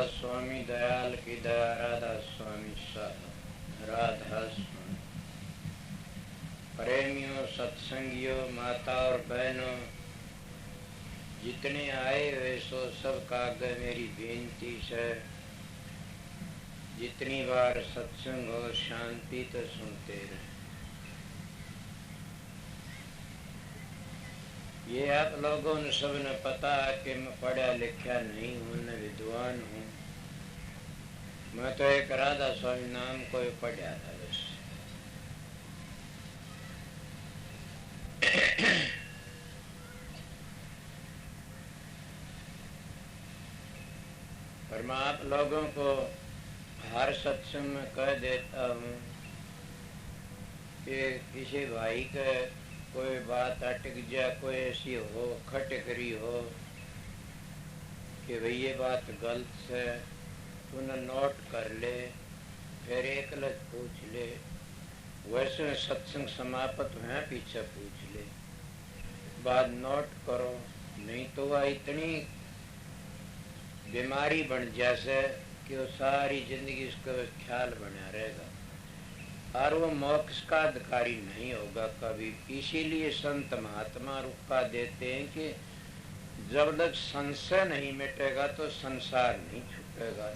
स्वामी दयाल की दया, राधा स्वामी साहब, राधा स्वामी। प्रेमियों, सत्संगियों, माता और बहनों, जितने आए हुए सो सब का आगे मेरी बेनती है, जितनी बार सत्संग हो शांति तो सुनते रहे। ये आप लोगों ने सबने पता है कि मैं पढ़ा लिखा नहीं हूँ, न विद्वान हूँ। मैं तो एक राधा स्वामी नाम को ही पढ़ा था बस। पर मैं आप लोगों को हर सत्संग में कह देता हूँ कि किसी भाई के कोई बात अटक जाए, कोई ऐसी हो खटकरी हो कि भाई ये बात गलत है, उन्हें नोट कर ले, फिर एक लग पूछ ले। वैसे सत्संग समाप्त है पीछे पूछ ले, बात नोट करो, नहीं तो वह इतनी बीमारी बन जाए कि वो सारी जिंदगी उसका ख्याल बना रहेगा और वो मोक्ष का अधिकारी नहीं होगा कभी। इसीलिए संत महात्मा रुका देते हैं कि जब तक संशय नहीं मिटेगा तो संसार नहीं छूटेगा।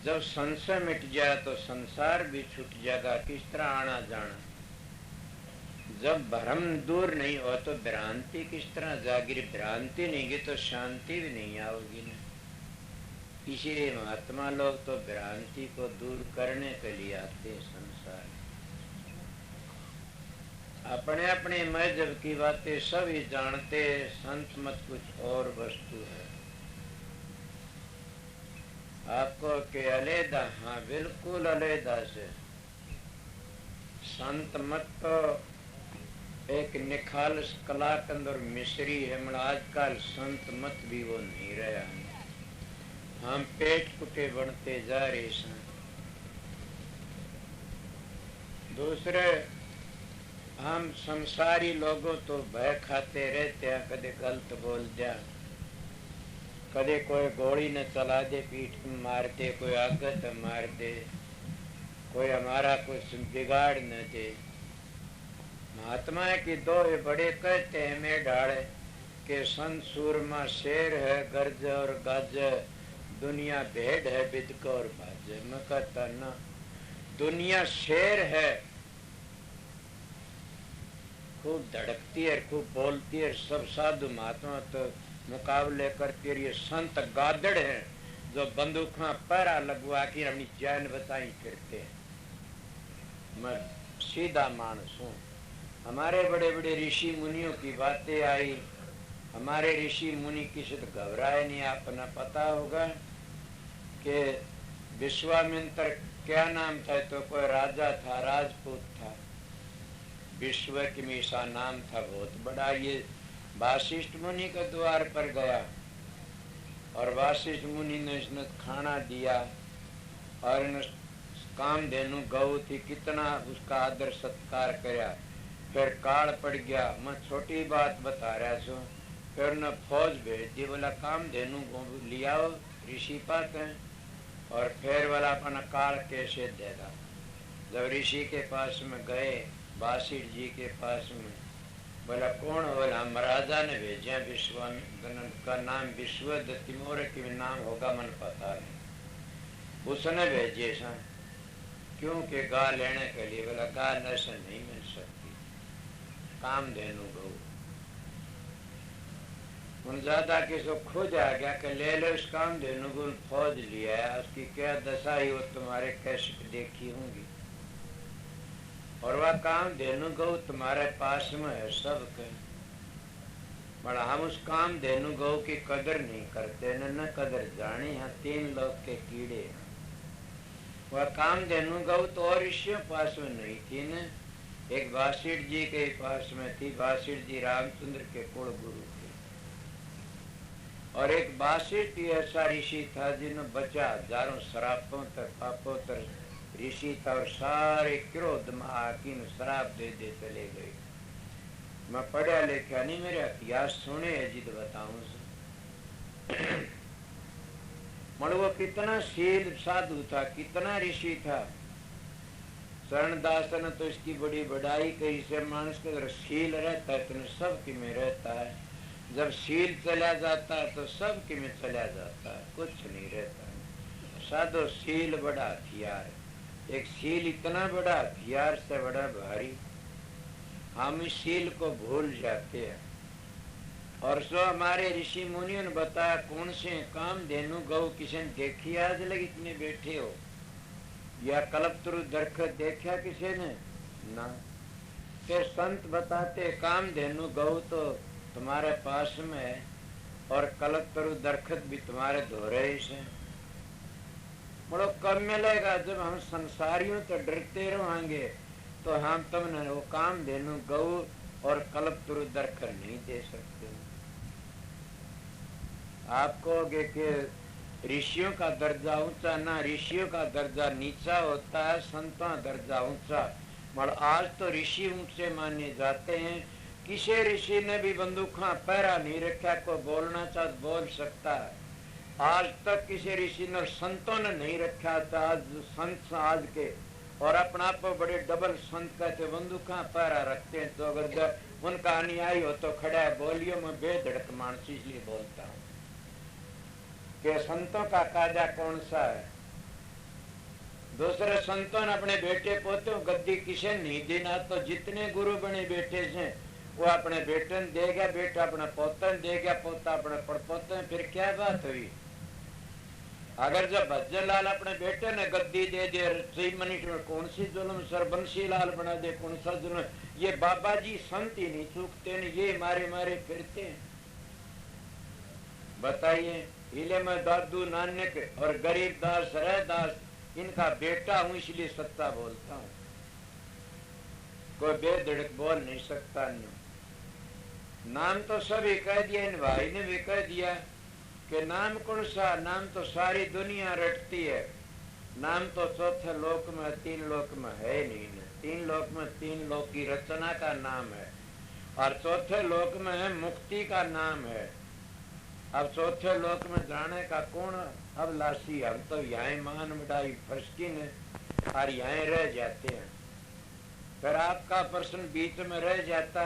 जब संशय मिट जाए तो संसार भी छूट जाएगा। किस तरह आना जाना, जब भ्रम दूर नहीं हो तो भ्रांति किस तरह जागीर, भ्रांति नहीं गई तो शांति भी नहीं आओगी ना। इसीलिए महात्मा लोग तो भ्रांति को दूर करने के लिए आते संसार। अपने अपने मजहब की बातें सभी जानते, संत मत कुछ और वस्तु है। आपको के अलहदा, हाँ बिल्कुल अलहदा से। संत मत तो एक निखालस कला के अंदर मिश्री है। मतलब आजकल संत मत भी वो नहीं रहा। हम पेट कुटे बनते जा रहे हैं। दूसरे हम संसारी लोगों तो भय खाते रहते हैं, कदे गलत बोल दिया, कदे कोई गोली न चला दे, पीठ में मार दे, कोई आगत मार दे, कोई हमारा कुछ बिगाड़ न दे। महात्मा की दो बड़े कहते हैं में ढाड़े के संत सूरमा शेर है गर्ज और गाज, दुनिया भेड़ है बिदक और बाज। मैं कहता ना, दुनिया शेर है, खूब धड़कती है, खूब बोलती है, सब साधु महात्मा तो मुकाबले करती है। ये संत गादड़ है जो बंदूकों पैरा लगवा के अपनी जान बचाई फिरते हैं। मैं सीधा मानस हूँ। हमारे बड़े बड़े ऋषि मुनियों की बातें आई। हमारे ऋषि मुनि किसी तो घबराए नहीं। आपने पता होगा कि विश्वामित्र क्या नाम था, तो कोई राजा था, राजपूत था, विश्व की मीसा नाम था, बहुत बड़ा। ये वासिष्ठ मुनि के द्वार पर गया और वासिष्ठ मुनि ने इसने खाना दिया और कामधेनु गौ थी, कितना उसका आदर सत्कार किया। फिर काल पड़ गया। मैं छोटी बात बता रहा छू। फिर न फौज भेज दी, बोला कामधेनु लियाओ, ऋषि पात है। और फिर वाला अपना काल कैसे देगा। जब ऋषि के पास में गए, वासिष्ठ जी के पास में, बोला कौन हो? बोला हम राजा ने भेजा, विश्वामित्र का नाम विश्वदत्त तिमोर की नाम होगा, मन पता नहीं, उसने भेजे सा। क्योंकि गा लेने के लिए। बोला गा नशा नहीं मिल सकती, कामधेनु गौ। उन ज्यादा किसको खोज आ गया कि ले लो इस कामधेनु को, फौज लिया है, उसकी क्या दशा ही वो तुम्हारे कैसे देखी होंगी। और वह कामधेनु गौ तुम्हारे पास में है सबके। बड़ा हम उस कामधेनु गौ की कदर नहीं करते, न कदर जानी। यहाँ 3 लोग के कीड़े। वह कामधेनु गौ तो और ऋषियों पास में नहीं थी न, एक वासिष्ठ जी के पास में थी। वासिष्ठ जी रामचंद्र के कुल गुरु थे। और एक वासिष्ठ ऐसा ऋषि था जिन्होंने बचा हजारों शरापों तक, पापों तक ऋषि था। और सारे क्रोध में आकिन शराब दे दे चले गए। मैं पढ़ा लिखा नहीं, मेरे इतिहास सुने जिद बताऊं। मगर वो कितना शील साधु था, कितना ऋषि था। शरणदास ने तो इसकी बड़ी बढ़ाई कही से, मानस के अगर शील रहता है तो सब कि में रहता है, जब शील चला जाता है तो सब कि में चला जाता है, कुछ नहीं रहता है। साधो शील बड़ा हथियार, एक शील इतना बड़ा हथियार से बड़ा भारी, हम इस शील को भूल जाते हैं। और सो हमारे ऋषि मुनियों ने बताया, कौन से कामधेनु गौ किसी ने देखी आज लग इतने बैठे हो, या कल्पतरु दरखत देखा किसी ने ना। फिर संत बताते कामधेनु गौ तो तुम्हारे पास में है और कल्पतरु दरखत भी तुम्हारे धोरे से। बड़ो कब मिलेगा, जब हम संसारियों तो डरते रहेंगे तो हम तुमने वो कामधेनु गौ और कल्पतरु दरखत नहीं दे सकते। आप कहोगे कि ऋषियों का दर्जा ऊंचा, ना ऋषियों का दर्जा नीचा होता है, संतों का दर्जा ऊंचा। मगर आज तो ऋषि ऊंचे माने जाते हैं। किसी ऋषि ने भी बंदूकों पहरा नहीं रखा, को बोलना चाहे बोल सकता है। आज तक किसी ऋषि ने, संतों ने नहीं रखा था। आज संत आज के और अपना आप बड़े डबल संत कहते बंदूकों पहरा रखते हैं, तो अगर उनका अनुयायी हो तो खड़ा है बोलियो में बेधड़क मानसी, इसलिए बोलता हूँ कि संतों का कायदा कौन सा है। दूसरे संतों ने अपने बेटे पोते गद्दी किसे नहीं देना, तो जितने गुरु बने बेटे से वो अपने बेटे ने देगा, बेटा अपने पोते ने देगा, पोता अपने पड़पोते ने। फिर क्या बात हुई। अगर जब भज्जन लाल अपने बेटे ने गद्दी दे दे 6 मिनट में, कौन सी जुल्म, सरबंशी लाल बना दे, कौन सा जुल्म। ये बाबा जी संत ही नहीं चूकते ने, ये मारे मारे फिरते हैं। बताइए, हिले में दादू नानक और गरीब दास रहदास इनका बेटा हूं, इसलिए सत्ता बोलता हूं। कोई बेधड़क बोल नहीं सकता। नाम तो सभी कह दिया, इन भाई ने भी कह दिया कि नाम कौन सा, नाम तो सारी दुनिया रटती है। नाम तो चौथे लोक में 3 लोक में है नहीं। 3 लोक में 3 लोक की रचना का नाम है, और चौथे लोक में है मुक्ति का नाम है। अब चौथे लोक में जाने का कौन अब लाशी, हम तो यहाँ मान मिटाई फसकी ने और यहाँ रह जाते हैं। फिर आपका प्रश्न बीच में रह जाता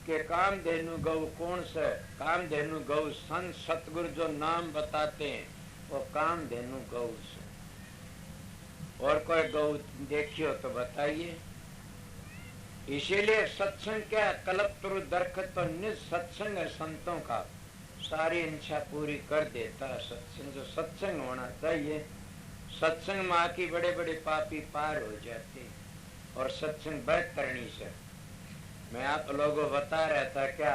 कि कामधेनु गौ कौन सा। कामधेनु गौ संत सतगुरु जो नाम बताते हैं वो कामधेनु गौ से। और कोई गौ देखियो तो बताइए। इसीलिए सत्संग क्या, कल्पतरु दरखत तो निज सत्संग है संतों का, सारी इच्छा पूरी कर देता है सत्संग। जो सत्संग होना चाहिए, सत्संग माँ की बड़े बड़े पापी पार हो जाते। और सत्संग बैतरणी से मैं आप लोगों को बता रहा था, क्या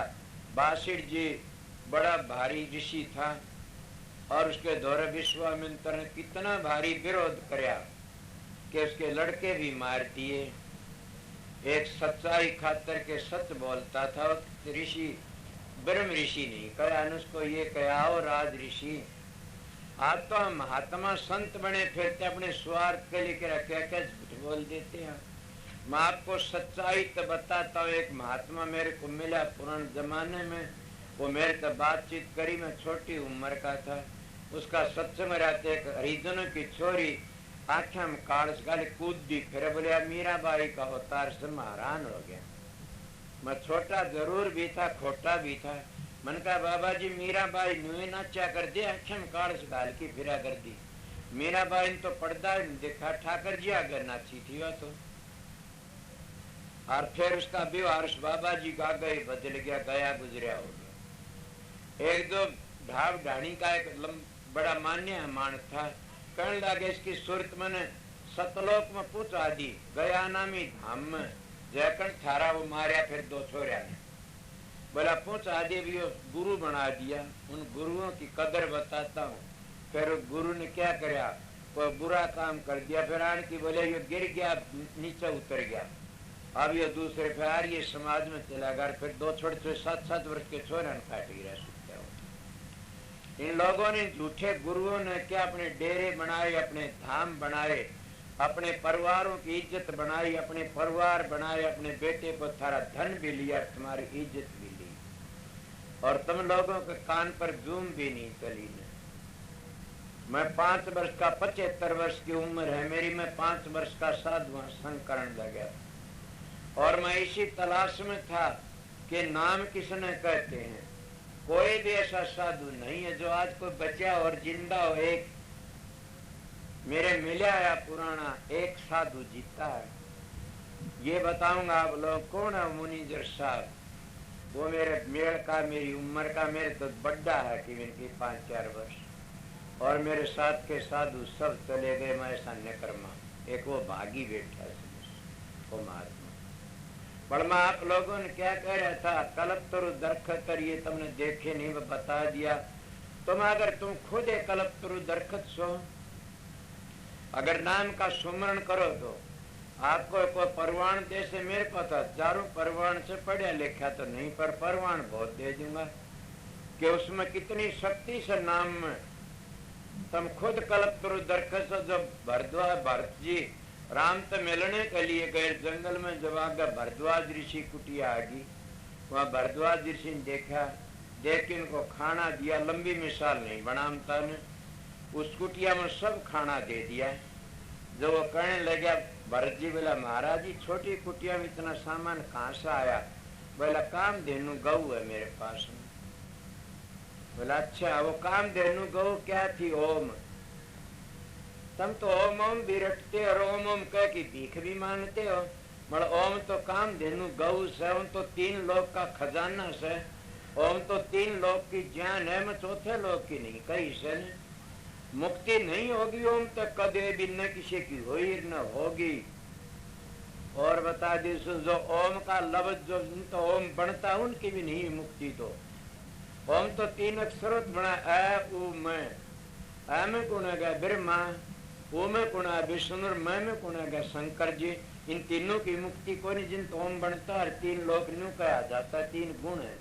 बासिर जी बड़ा भारी ऋषि था और उसके द्वारा विश्वामित्र ने कितना भारी विरोध कराया कि उसके लड़के भी मार दिए। एक सच्चाई खातर के सच बोलता था ऋषि, ब्रह्म ऋषि नहीं कहा उसको, ये कहा हो राज ऋषि। आज तो हम महात्मा संत बने फिरते, अपने स्वार्थ के लिए क्या क्या झूठ बोल देते हैं। मैं आपको सच्चाई तो बताता हूँ। एक महात्मा मेरे को मिला पुराने जमाने में, वो मेरे से बातचीत करी, मैं छोटी उम्र का था। उसका सत्संग रहते एक हरिजनों की छोरी आंखें में काड़स गाली कूद दी, फिर बोले मीराबाई का अवतार से मैं हैरान हो गया। मैं छोटा जरूर भी था, खोटा भी था। मन कहा बाबा जी मीराबाई न्यू नाचा कर दे, आंखें में काड़स गाल की फिरा कर दी। मीराबाई ने तो पर्दा देखा, ठाकर जी आगे नाची थी वह तो। और फिर उसका व्यवहार बाबा जी का गए बदल गया, गया गुजरिया हो गया। एक दो ढाब ढाणी का एक बड़ा मान्य मानस था, कहने लगे इसकी सूरत मैंने सतलोक में पूछा दी, गया नामी धाम में जयकन थारा वो मारिया। फिर 2 छोरिया ने बोला पूछा दी, भी गुरु बना दिया। उन गुरुओं की कदर बताता हूँ। फिर गुरु ने क्या कराया, कोई बुरा काम कर दिया, फिर आने की बोले ये गिर गया, नीचे उतर गया। अब ये दूसरे फिर ये समाज में चला गया। फिर 2 छोटे 7-7 वर्ष के छोरे काट गिरा सकते हो। इन लोगों ने, झूठे गुरुओं ने क्या अपने डेरे बनाए, अपने धाम बनाए, अपने परिवारों की इज्जत बनाई, अपने परिवार बनाए, अपने बेटे को थारा धन भी लिया, तुम्हारी इज्जत भी ली, और तुम लोगों के कान पर जूम भी नहीं चली। मैं 5 वर्ष का 75 वर्ष की उम्र है मेरी, मैं 5 वर्ष का साधु संग करने लगा और मैं इसी तलाश में था कि नाम किसने कहते हैं। कोई भी ऐसा साधु नहीं है जो आज कोई बचा और जिंदा हो। एक मेरे मिला या पुराना एक साधु जीता है, ये बताऊंगा आप लोग कौन है। मुनीजर साहब, वो मेरे मेल का, मेरी उम्र का, मेरे तो बड़ा है कि इनकी 5-4 वर्ष। और मेरे साथ के साधु सब चले गए, मैं ऐसा निकर्मा, एक वो भागी बैठा है वो महात्मा। पर मैं आप लोगों ने क्या कह रहा था, कल्पतरु दरखत, ये तुमने देखे नहीं, बता दिया। तुम अगर तुम खुद एक कल्पतरु दरखत सो, अगर नाम का सुमरण करो तो आपको कोई परवान दे से, मेरे को तो हजारों परवान से पढ़ा लिखा तो नहीं, पर परवान बहुत दे दूंगा कि उसमें कितनी शक्ति से नाम में। तुम खुद कल्पतरु दरखत से, जब भरत जी राम तो मिलने के लिए गए जंगल में, जब आगे भरद्वाज ऋषि कुटिया आ गई, वहाँ भरद्वाज ऋषि ने देखा, देख के इनको खाना दिया। लंबी मिसाल नहीं बनाता ने, उस कुटिया में सब खाना दे दिया। जो वो कहने लगे, भरत जी बोला, महाराज जी छोटी कुटिया में इतना सामान कहाँ से आया? बोला, कामधेनु गऊ है मेरे पास में। बोला, अच्छा वो कामधेनु गऊ क्या थी? ओम। तुम तो ओम ओम भी रटते और ओम ओम कह की भीख भी मांगते हो। मगर ओम तो कामधेनु गऊ से, ओम तो 3 लोक का खजाना से, ओम तो 3 लोक की जान है, मैं चौथे लोक की नहीं कही से। मुक्ति नहीं होगी ओम तक कदे भी, न किसी की हुई न होगी। और बता दी, जो ओम का लफ्ज जो तो ओम बनता उनकी भी नहीं मुक्ति। तो ओम तो 3 अक्षरों बना, अ उ मैं। अ में कौन है गया ब्रह्मा, ओ में कौन है विष्णु, मैं में कौन है गया शंकर जी। इन तीनों की मुक्ति को नहीं, जिन तो ओम बनता है 3 लोक न्यू कहा जाता है, 3 गुण है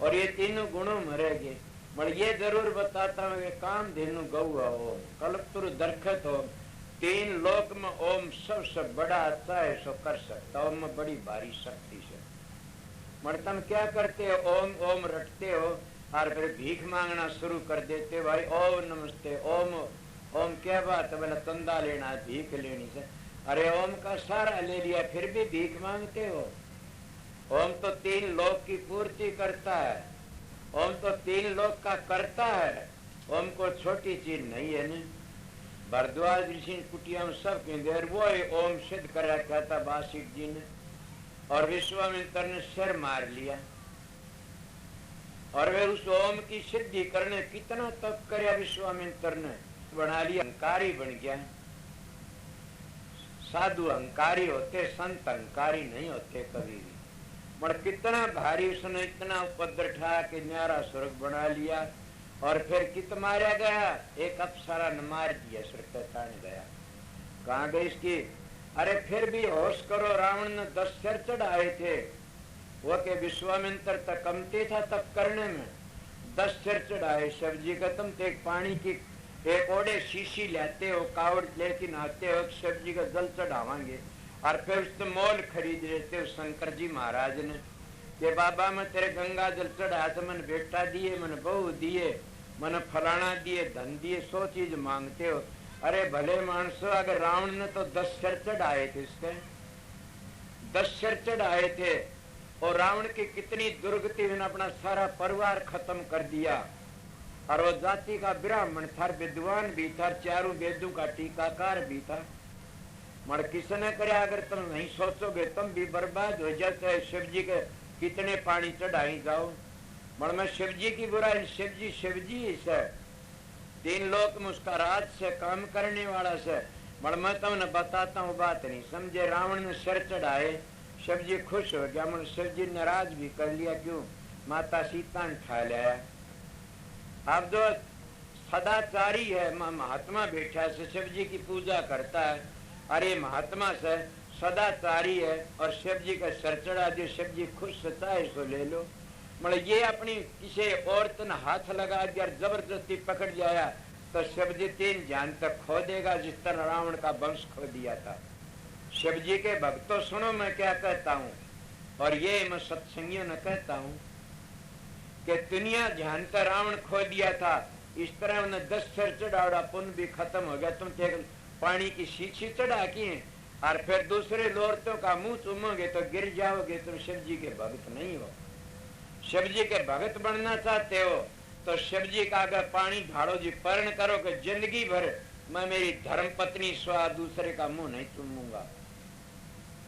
और ये तीनों गुणों मरेंगे। मगर ये जरूर बताता हूँ, कामधेनु गऊ हो, कल्पतरु दरखत हो, 3 लोक में ओम सबसे बड़ा अच्छा है, सो कर सकता। ओम में बड़ी भारी शक्ति से। मगर तुम क्या करते हो, ओम ओम रटते हो और फिर भीख मांगना शुरू कर देते हो। भाई ओम नमस्ते, ओम ओम क्या बात है? बोला, चंदा लेना है, भीख लेनी से। अरे ओम का सारा ले लिया फिर भी भीख मांगते हो। ओम तो 3 लोक की पूर्ति करता है, ओम तो 3 लोक का करता है। ओम को छोटी चीज नहीं है न। भरद्वाज ऋषि कुटिया में सब कहते, वो ओम सिद्ध कर रखा था वासिक जी ने, और विश्वामित्र ने सिर मार लिया। और वे उस ओम की सिद्धि करने कितना तप करया विश्वामित्र ने, बना लिया, अहंकारी बन गया। साधु अहंकारी होते, संत अहंकारी नहीं होते कभी भी। मगर कितना भारी उसने इतना उपद्र उठाया कि न्यारा स्वर्ग बना लिया। और फिर कित मारा गया? एक अप्सरा ने मार दिया, सिर पे तान गया। कहाँ गई इसकी? अरे फिर भी होश करो, रावण ने 10 सिर चढ़ाए थे, वो के विश्वामित्र तक कमते था तब करने में। 10 सिर चढ़ाए शिव जी का। तुम तो एक पानी की एक ओडे शीशी लेते हो, कावड़ लेकिन आते हो, शिव जी का जल चढ़ावांगे और फिर उससे मोल खरीद लेते हो शंकर जी महाराज ने कि बाबा मैं तेरे गंगा जल चढ़ाया तो मैंने बेटा दिए, मैंने बहू दिए, मैंने फलाना दिए, धन दिए, 100 चीज मांगते हो। अरे भले मानसो, अगर रावण ने तो 10 सिर चढ़ाए थे, इसके 10 सिर चढ़ाए थे और रावण की कितनी दुर्गति ने अपना सारा परिवार खत्म कर दिया। और वो जाति का ब्राह्मण था, विद्वान भी था, 4 वेदों का टीकाकार भी था। मगर किसने करे? अगर तुम नहीं सोचोगे तुम भी बर्बाद हो जाते। शिव जी के कितने पानी चढ़ाई जाओ। मगर मैं शिव जी की बुराई, शिव जी से 3 लोक में उसका राज से काम करने वाला से। मगर मैं तुमने बताता हूँ, बात नहीं समझे। रावण ने सिर चढ़ाए, शिव जी खुश हो गया, मगर शिव जी ने राज भी कर लिया। क्यों? माता सीता ने खा लिया। अब जो सदाचारी है, महात्मा बैठा से शिव जी की पूजा करता है, अरे महात्मा से सदाचारी है और शिव जी का सर चढ़ा दियो, शिव जी खुश सचा है, सो ले लो। मतलब ये अपनी किसी औरत ने हाथ लगा दिया, जबरदस्ती पकड़ जाया तो शिव जी 3 जान तक खो देगा, जिस तरह रावण का वंश खो दिया था। शिव जी के भक्तों सुनो मैं क्या कहता हूँ, और ये मैं सत्संगियों ने कहता हूँ कि दुनिया जानता रावण खो दिया था, इस तरह उन्हें 10 सिर चढ़ावड़ा पुण्य भी खत्म हो गया। तुम पानी की शीशी चढ़ा की और फिर दूसरे लोरतों का मुंह चूमोगे तो गिर जाओगे। तुम शिव जी के भक्त नहीं हो। शिव जी के भक्त बनना चाहते हो तो शिव जी का अगर पानी ढाड़ो जी, पर्ण करो कि जिंदगी भर मैं मेरी धर्म पत्नी स्वा दूसरे का मुंह नहीं चूमूंगा,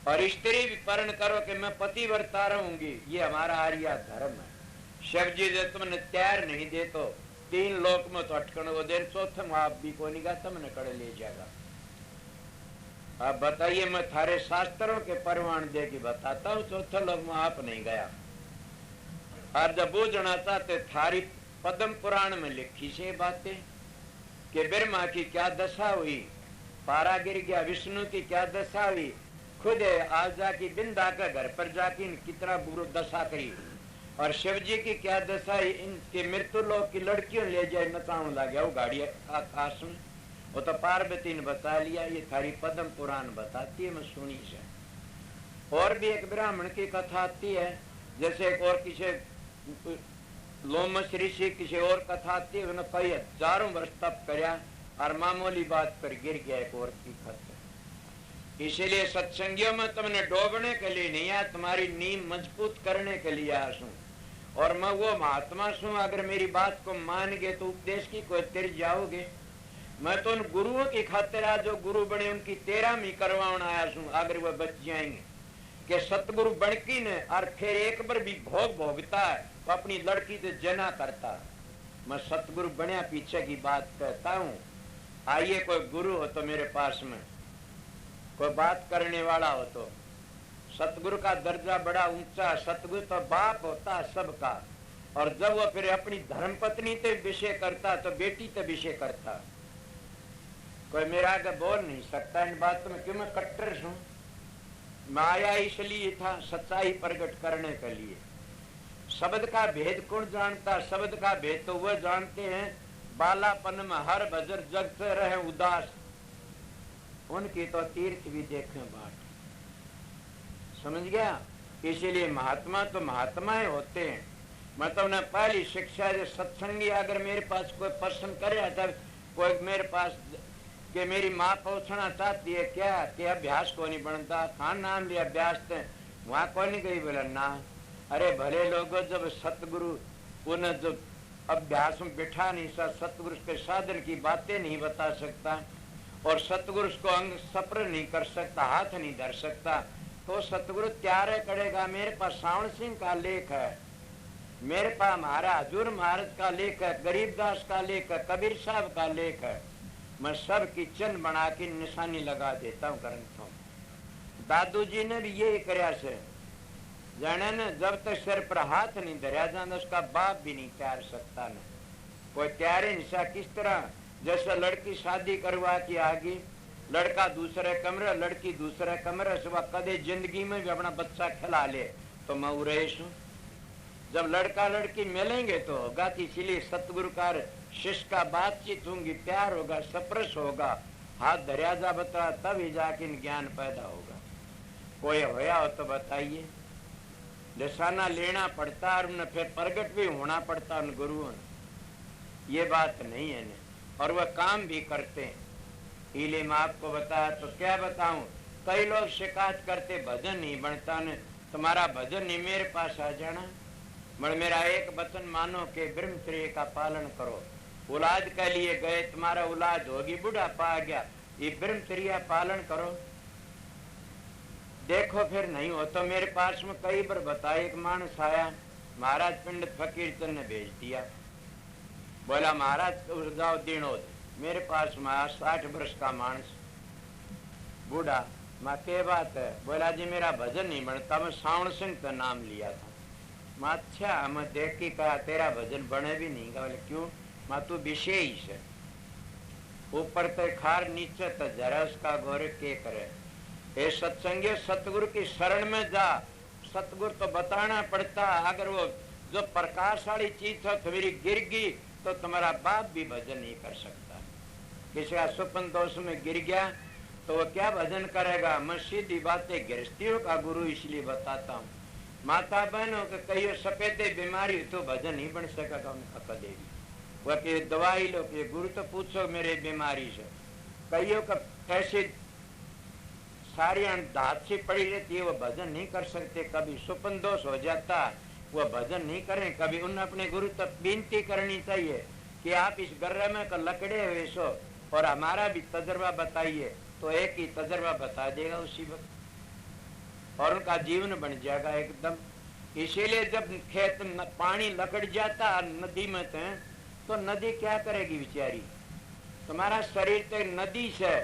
और स्त्री भी पर्ण करो कि मैं पतिव्रता रहूंगी। ये हमारा आर्या धर्म है। शिव जी जो तुमने त्यार नहीं दे तो 3 लोक में तो अटकन वो देर, चौथे में आप भी को निगाह तुमने कड़े ले जाएगा। आप बताइए, मैं थारे शास्त्रों के परवान दे के बताता हूँ, चौथे लोक में आप नहीं गया। और जब बूझना चाहते थारी पद्म पुराण में लिखी से बातें कि ब्रह्मा की क्या दशा हुई, पारा गिर गया, विष्णु की क्या दशा हुई, खुद आज जाकी बिंदा के घर पर जाके कितना बुरो दशा करी, और शिव जी की क्या दशा, इनके मृत्यु लोक की लड़कियों ले जाए नचाऊ ला गया वो गाड़ी आकाश में। वो तो पार्वती ने बता लिया, ये थारी पद्म पुराण बताती है, मैं सुनी से। और भी एक ब्राह्मण की कथा आती है, जैसे एक और किसी लोमस ऋषि किसी और कथा आती है, उन्होंने कई हजारों वर्ष तप करया और मामूली बात पर गिर गया एक और की खत। इसीलिए सत्संगियों में तुमने डोबने के लिए नहीं आया, तुम्हारी नींव मजबूत करने के लिए आया हूं। और मैं वो महात्मा हूं, अगर मेरी बात को मान गए तो उपदेश की कोई तिर जाओगे। मैं तो उन गुरुओं की खातिर आज जो गुरु बने उनकी 13वीं करवाने आया हूं, अगर वो बच जाएंगे कि सतगुरु बनकी ने और फिर एक बार भी भोग भोगता है तो अपनी लड़की से जना करता। मैं सतगुरु बनया पीछे की बात कहता हूं। आइए कोई गुरु हो तो मेरे पास में, कोई बात करने वाला हो तो। सतगुरु का दर्जा बड़ा ऊंचा, सतगुरु तो बाप होता सबका, और जब वो फिर अपनी धर्मपत्नी से विषय करता तो बेटी से विषय करता। कोई मेरा आगे बोल नहीं सकता इन बातों में, क्यों मैं कट्टर हूं। माया इसलिए था सच्चाई प्रकट करने के लिए। शब्द का भेद कौन जानता, शब्द का भेद तो वह जानते हैं बालापन में हर बजर जगते रहे उदास, उनकी तो तीर्थ भी देखें बाट। समझ गया। इसीलिए महात्मा तो महात्माएं होते हैं। मतलब न पहली शिक्षा जो सत्संगी अगर मेरे पास कोई प्रश्न करे, तब कोई मेरे पास कि मेरी माँ पहुंचना चाहती है क्या, कि अभ्यास को नहीं बनता, खान नाम लिया अभ्यास थे, वहां कौन नहीं गई, बोला ना। अरे भले लोगों, जब सतगुरु उन्हें जब अभ्यास में बिठा नहीं सकता, सतगुरु के साधन की बातें नहीं बता सकता, और सतगुरु को अंग सप्र नहीं कर सकता, हाथ नहीं धर सकता, तो सतगुरु त्यारे करेगा। मेरे पास सावण सिंह का लेख है, मेरे पास हमारा हजूर महाराज का लेख है, गरीबदास का लेख है, कबीर साहब का लेख है। मैं सब की चिन्ह बना के निशानी लगा देता हूँ ग्रंथों। दादू जी ने भी यही करया से, जाने न जब तक सिर पर हाथ नहीं धरिया जाता उसका बाप भी नहीं तैयार सकता न कोई तैयार नहीं। किस तरह जैसे लड़की शादी करवा के आगे, लड़का दूसरे कमरे लड़की दूसरे कमरे से, वह कदे जिंदगी में भी अपना बच्चा खिला ले तो मैं उरेश हूँ। जब लड़का लड़की मिलेंगे तो होगा, इसीलिए सतगुरु का शिष्य का बातचीत होंगी, प्यार होगा, सप्रस होगा, हाथ धरिया जा बता, तब ही जाके ज्ञान पैदा होगा। कोई होया हो तो बताइए। निशाना लेना पड़ता और उन्हें फिर प्रगट भी होना पड़ता उन गुरुओं ने, ये बात नहीं है ने। और वह काम भी करते हैं। इसीलिए मैं आपको बताया तो क्या बताऊं, कई लोग शिकायत करते भजन नहीं बनता ने, तुम्हारा भजन नहीं, मेरे पास आ जाना। मगर मेरा एक वचन मानो कि ब्रह्मचर्य का पालन करो। औलाद के लिए गए, तुम्हारा औलाद होगी, बुढ़ापा आ गया, ये ब्रह्मचर्य पालन करो। देखो फिर नहीं हो तो मेरे पास में कई बार बताया, एक मानस आया, महाराज पंडित फकीर चंद ने भेज दिया, बोला महाराज उस जाओ दिनोद। मेरे पास में 60 वर्ष का मानस बूढ़ा, माँ क्या बात है, बोला जी मेरा भजन नहीं बनता, मैं सावण सिंह का नाम लिया था। माँ अच्छा, मैं देख के कहा तेरा भजन बने भी नहीं का। बोले क्यों, माँ तू विशेष है, ऊपर तो खार नीचे तो जरा उसका गौरव के करे। ए सत्संगी सतगुरु की शरण में जा, सतगुरु तो बताना पड़ता। अगर वो जो प्रकाशवाली चीज हो तुम्हारी गिर गई तो तुम्हारा बाप भी भजन नहीं कर सकता। किसी का सुपन दोष में गिर गया तो वो क्या भजन करेगा। मैं सीधी बातें गृहस्थियों का गुरु इसलिए बताता हूँ। माता बहनों के कहियो सफेदे बीमारी तो भजन नहीं बन सकेगा उनका कदे भी। वह कि दवाई लो कि गुरु तो पूछो मेरे बीमारी से। कईयों का ऐसे सारी धात से पड़ी रहती है, वो भजन नहीं कर सकते, कभी सुपन दोष हो जाता, वो भजन नहीं करें। कभी उन अपने गुरु तक विनती करनी चाहिए कि आप इस गर्र में का लकड़े हुए सो और हमारा भी तजर्बा बताइए, तो एक ही तजर्बा बता देगा उसी वक्त और उनका जीवन बन जाएगा एकदम। इसीलिए जब खेत में पानी लकड़ जाता नदी में तो नदी क्या करेगी बेचारी? तुम्हारा शरीर तो नदी से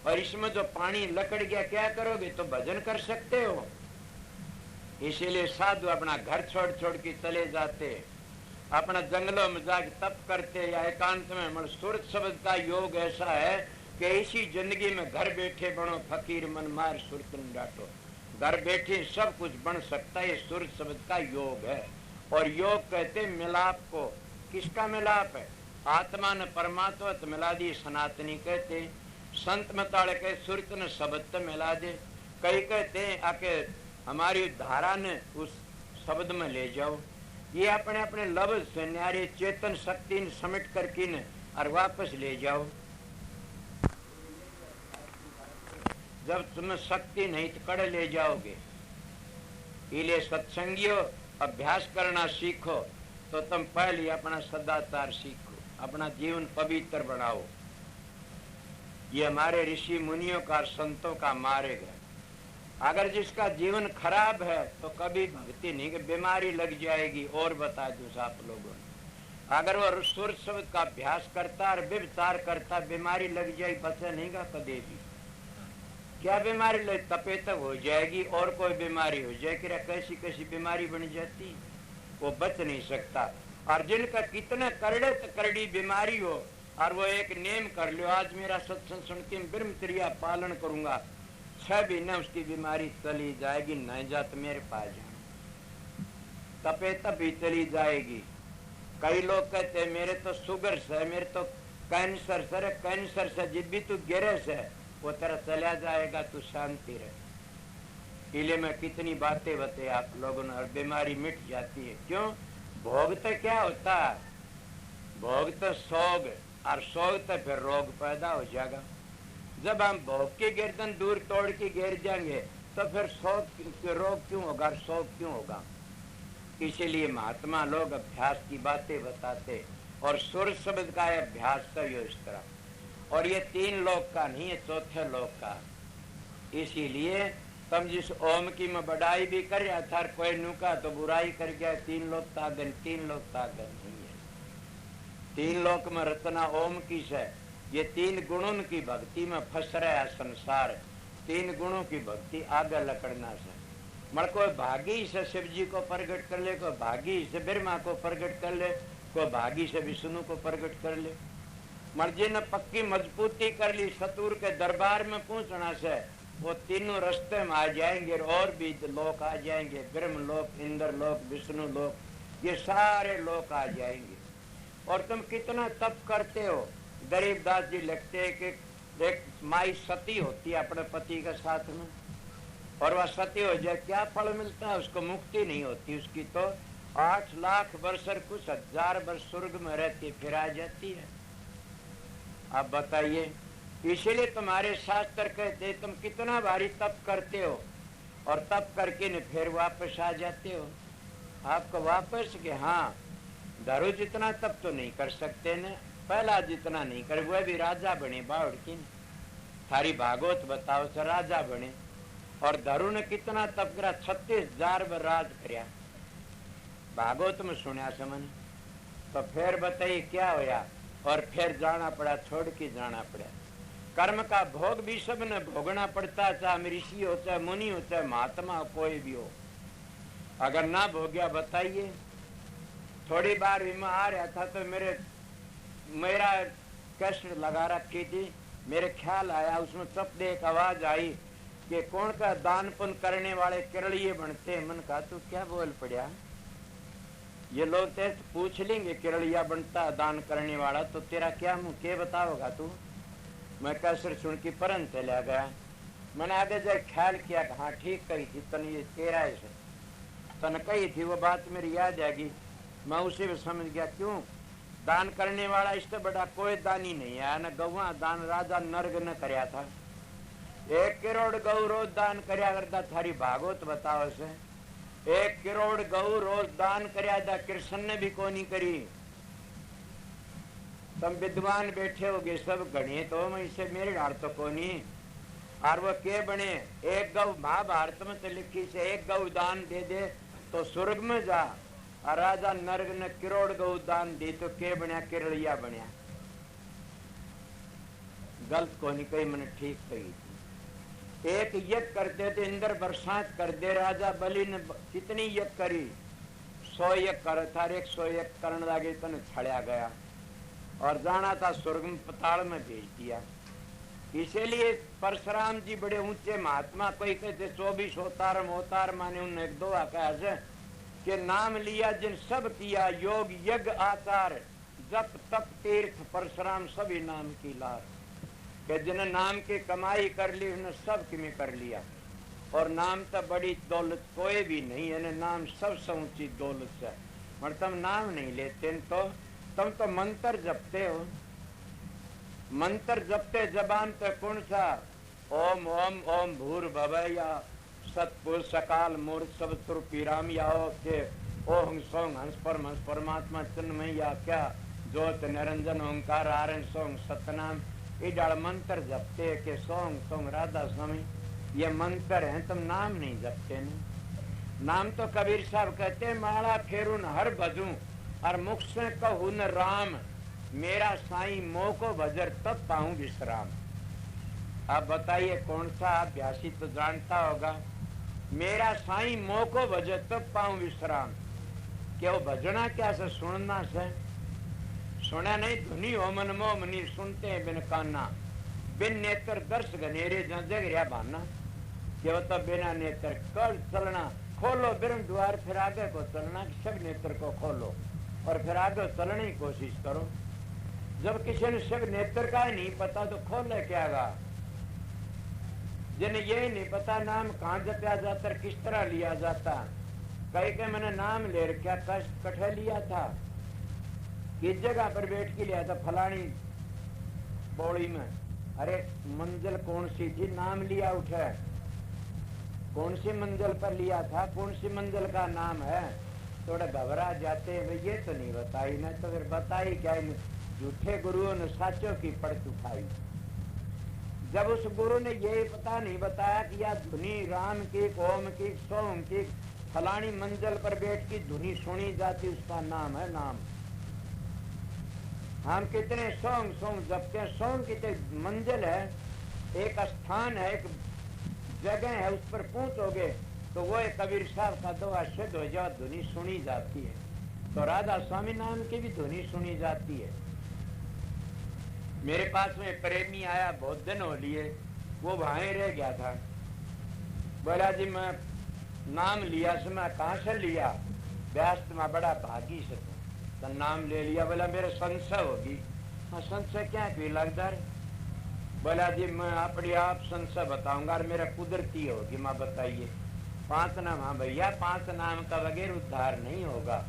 और इसमें जो पानी लकड़ गया, क्या करोगे? तो भजन कर सकते हो। इसीलिए साधु अपना घर छोड़ छोड़ के चले जाते, अपना जंगलों में जाके तप करते या एकांत में। मतलब सूरत शब्द का योग ऐसा है कि इसी जिंदगी में घर बैठे बनो फकीर मन मार सूरत न डांटो। घर बैठे सब कुछ बन सकता है, ये सूरत शब्द का योग है। और योग कहते मिलाप को। किसका मिलाप है? आत्मा ने परमात्मा तो मिला दी, सनातनी कहते। संत मताड़े कहे सूरत ने शब्द मिला दे। कई कहते हैं आके हमारी धारा ने उस शब्द में ले जाओ। ये अपने अपने लफ्ज से न्यारे चेतन शक्ति ने समेट करके न और वापस ले जाओ। जब तुम्हें शक्ति नहीं तो कड़ ले जाओगे। इले सत्संगियों अभ्यास करना सीखो तो तुम पहले अपना सदाचार सीखो, अपना जीवन पवित्र बनाओ। ये हमारे ऋषि मुनियों का संतों का मार्ग है। अगर जिसका जीवन खराब है तो कभी भक्ति नहीं, कि बीमारी लग जाएगी। और बता दो आप लोगों ने, अगर वो सूरत शब्द का अभ्यास करता और व्यभिचार करता, बीमारी लग जाएगी, बचा नहींगा कभी भी। क्या बीमारी लग? तपेतक हो जाएगी और कोई बीमारी हो जाएगी, कैसी कैसी बीमारी बन जाती, वो बच नहीं सकता। और जिनका कितना करड़े करड़ी बीमारी हो और वो एक नेम कर लो, आज मेरा सत्संग सुन के ब्रह्मचर्या पालन करूंगा, 6 महीने उसकी बीमारी चली जाएगी। नहीं जात मेरे पास जा, तपे तभी चली जाएगी। कई लोग कहते हैं मेरे तो शुगर से, मेरे तो कैंसर से। कैंसर से जिद भी तू गिरे से वो तेरा चला जाएगा, तू शांति रहे। इले में कितनी बातें बते आप लोगों ने, और बीमारी मिट जाती है। क्यों? भोग तो क्या होता है? भोग तो सोग, और सोग तो फिर रोग पैदा हो जाएगा। जब हम भोग की गर्दन दूर तोड़ के गिर जाएंगे तो फिर सोग रोग क्यों होगा, सोग क्यों होगा? इसीलिए महात्मा लोग अभ्यास की बातें बताते और सूरत शब्द का अभ्यास करियो इस तरह। और ये 3 लोक का नहीं है, 4थे लोक का। इसीलिए तुम जिस ओम की मैं बढ़ाई भी कर रहा था, कोई नुका तो बुराई कर गया। 3 लोक तागन, 3 लोक तागन नहीं है। 3 लोक में रचना ओम की से। ये 3 गुणों की भक्ति में फंस रहा है संसार। 3 गुणों की भक्ति आगे लकड़ना से। मर कोई भागी से शिव जी को प्रकट कर ले, कोई भागी से ब्रह्मा को प्रकट कर ले, कोई भागी से विष्णु को प्रकट कर ले। मर्जी ने पक्की मजबूती कर ली, सतुर के दरबार में पहुंचना से वो तीनों रास्ते में आ जाएंगे और भी लोक आ जाएंगे। ब्रह्म लोक, इंद्र लोक, विष्णु लोक, ये सारे लोक आ जाएंगे। और तुम कितना तप करते हो। गरीबदास जी लिखते हैं कि एक माई सती होती है अपने पति के साथ में, और वह सती हो जाए क्या फल मिलता है? उसको मुक्ति नहीं होती उसकी। तो 8 लाख वर्ष और कुछ 1000 वर्ष स्वर्ग में रहती, फिर आ जाती है। आप बताइए। इसीलिए तुम्हारे शास्त्र कहते तुम कितना भारी तप करते हो और तप करके न फिर वापस आ जाते हो। आपको वापस के हाँ धरो जितना तप तो नहीं कर सकते न, पहला जितना नहीं करे, वह भी राजा बने बावड़ की न। थारी भागवत बताओ तो राजा बने। और धरु ने कितना तप करा, 36,000 राज करया, भागवत में सुना समन। तो फिर बताइए क्या होया? और फिर जाना पड़ा, छोड़ के जाना पड़ा। कर्म का भोग भी सब ने भोगना पड़ता, चाहे ऋषि हो, चाहे मुनि हो, चाहे महात्मा हो, कोई भी हो। अगर ना भोग्या बताइए। थोड़ी बार बीमा आ रहा था तो मेरा कष्ट लगा रखी थी, मेरे ख्याल आया, उसमें तब एक आवाज आई कि कौन का दान पुण्य करने वाले केरलीय बनते। मन का तू क्या बोल पड़ा? ये लोग तो पूछ लेंगे केरलिया बनता दान करने वाला, तो तेरा क्या मुंह के बताओगा तू? मैं कैसे सुन की परन चला गया। मैंने आगे जाए ख्याल किया, हाँ ठीक कही थी तन, ये तेरा है तन कही थी वो बात मेरी याद आएगी। मैं उसी में समझ गया। क्यों? दान करने वाला इससे बड़ा कोई दानी नहीं है। न गौवा दान राजा नर्ग न करया था। 1 करोड़ गौ रोज दान करया करता थारी भागवत बताओ से। 1 करोड़ गौ रोज दान करया था कृष्ण ने भी कोनी करी। तुम विद्वान बैठे होगे सब गणे तो मैं इसे मेरे डाल तो कोनी। और वो के बने 1 गौ महाभारत में तो लिखी से 1 गौ दान दे दे तो स्वर्ग में जा। और राजा नर्ग ने करोड़ गौ दान दी तो के बनया केरलिया बनया। गलत कोनी कही मैंने ठीक कही। 1 यज्ञ करते थे इंद्र बरसात कर दे। राजा बलि ने कितनी यज्ञ करी 100 यज्ञ कर था। 100 यज्ञ करने लगे तो छड़या गया और जाना था स्वर्ग में पताल में भेज दिया। इसीलिए परशुराम जी बड़े ऊंचे महात्मा। कोई कहते 24 अवतार माने उन्हें 1 2 कहा कि नाम लिया जिन सब किया योग यज्ञ आचार जप तप तीर्थ परशुराम सभी नाम की लार। कि जिन्हें नाम की कमाई कर ली उन्हें सब किमें कर लिया। और नाम तो बड़ी दौलत कोई भी नहीं है। नाम सबसे ऊंची दौलत है। मगर तुम नाम नहीं लेते तो तुम तो मंत्र जपते हो। मंत्र जपते जबान तो कौन सा ओम ओम ओम भूर भवय या सतपुर सकाल मूर्त सब पीराम या के ओम सोंग हंस परमात्मा चिन्मय या क्या ज्योत निरंजन ओंकार आरण सोंग सतनाम। इडाल मंत्र जपते के सोंग सोंग राधा स्वामी ये मंत्र हैं। तुम नाम नहीं जपते नहीं। नाम तो कबीर साहब कहते माला फेरून हर भजूं और मुख से कहूं न राम। मेरा साईं मोह को भजर तब पाऊं विश्राम। आप बताइए कौन सा अभ्यासी तो जानता होगा। मेरा साईं मोह को भजर तब पाऊं विश्राम। क्या वो भजना क्या से सुनना से सुना नहीं। धुनी हो मन मोह मनी सुनते हैं बिन काना। बिन नेत्र दर्श घनेरे जग रहा भाना। कि वो तो बिना नेत्र कल चलना खोलो बिरम द्वार फिर आगे को चलना। सब नेत्र को खोलो और फिर आगे चलने की कोशिश करो। जब किसी ने सब नेत्र का ही नहीं पता तो खोले क्या गा। जिन्हें ये नहीं पता नाम कहाँ जपया जाता किस तरह लिया जाता। कहीं के मैंने नाम ले रखा कठे लिया था किस जगह पर बैठ के लिया था फलानी पौड़ी में। अरे मंजिल कौन सी थी नाम लिया उठे। कौन सी मंजिल पर लिया था कौन सी मंजिल का नाम है। थोड़ा घबरा जाते हैं ये तो नहीं बताई ना तो फिर बताई क्या। झूठे गुरुओं ने साचों की पड़त उठाई। जब उस गुरु ने ये पता नहीं बताया कि यह धुनी राम की ओम की सोम की फलानी मंजिल पर बैठ की धुनी सुनी जाती उसका नाम है नाम। हम कितने सोंग सोंग जपते हैं। सोंग कितने मंजिल है एक स्थान है एक जगह है उस पर पहुंचोगे तो वो एक कबीर साहब का दुआ सिद्ध हो जाओ धुनी सुनी जाती है। तो राधा स्वामी नाम की भी धुनी सुनी जाती है। मेरे पास में प्रेमी आया बहुत दिन हो लिए वो वहां रह गया था। बोला जी मैं नाम लिया से मैं कहाँ से लिया। व्यस्त में बड़ा भागी से तो नाम ले लिया। बोला मेरे संशय होगी। हाँ संशय क्या कोई लगता है। बोला जी मैं अपनी आप संशय बताऊंगा और मेरा कुदरती होगी। माँ बताइए 5 नाम। हाँ भैया 5 नाम का बगैर उद्धार नहीं होगा।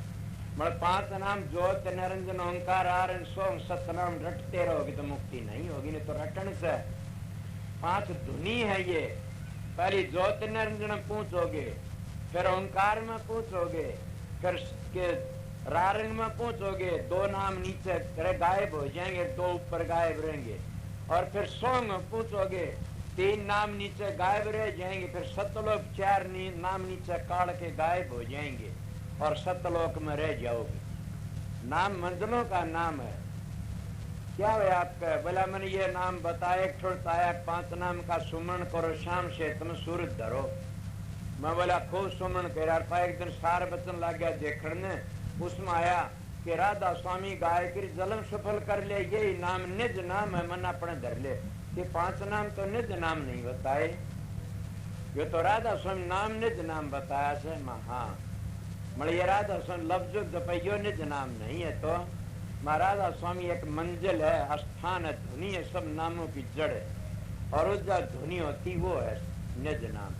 मतलब 5 नाम ज्योत निरंजन ओंकार आरण सोम सतनाम रटते रहोगे तो मुक्ति नहीं होगी। नहीं तो रटन से 5 धुनी है ये। पहले ज्योत निरंजन पूछोगे फिर ओंकार में पूछोगे फिर के रारंग में पूछोगे 2 नाम नीचे गायब हो जाएंगे 2 ऊपर गायब रहेंगे। और फिर सोम में पूछोगे 3 नाम नीचे गायब रह जाएंगे। फिर सतलोक 4 नाम नीचे काट के गायब हो जाएंगे और सतलोक में रह जाओगे। नाम मंजिलों का नाम है। क्या है आपका। बोला मैंने ये नाम बताया छोड़ताया 5 नाम का सुमरण करो शाम से तुम सूरज धरो। मैं बोला खूब सुमरण कर। एक दिन सार बचन लग गया देखने उसमें आया कि राधा स्वामी गायत्री जलम सफल कर ले यही नाम निज नाम है मन अपने धर ले। कि 5 नाम तो निज नाम नहीं बताए। ये तो राधा स्वामी नाम निज नाम बताया से। हाँ मतलब ये राधा स्वामी लफ्जो जपयो निज नाम नहीं है। तो राधा स्वामी एक मंजिल है स्थान है धुनी है सब नामों की जड़ है। और उस जो धुनी होती वो है निज नाम।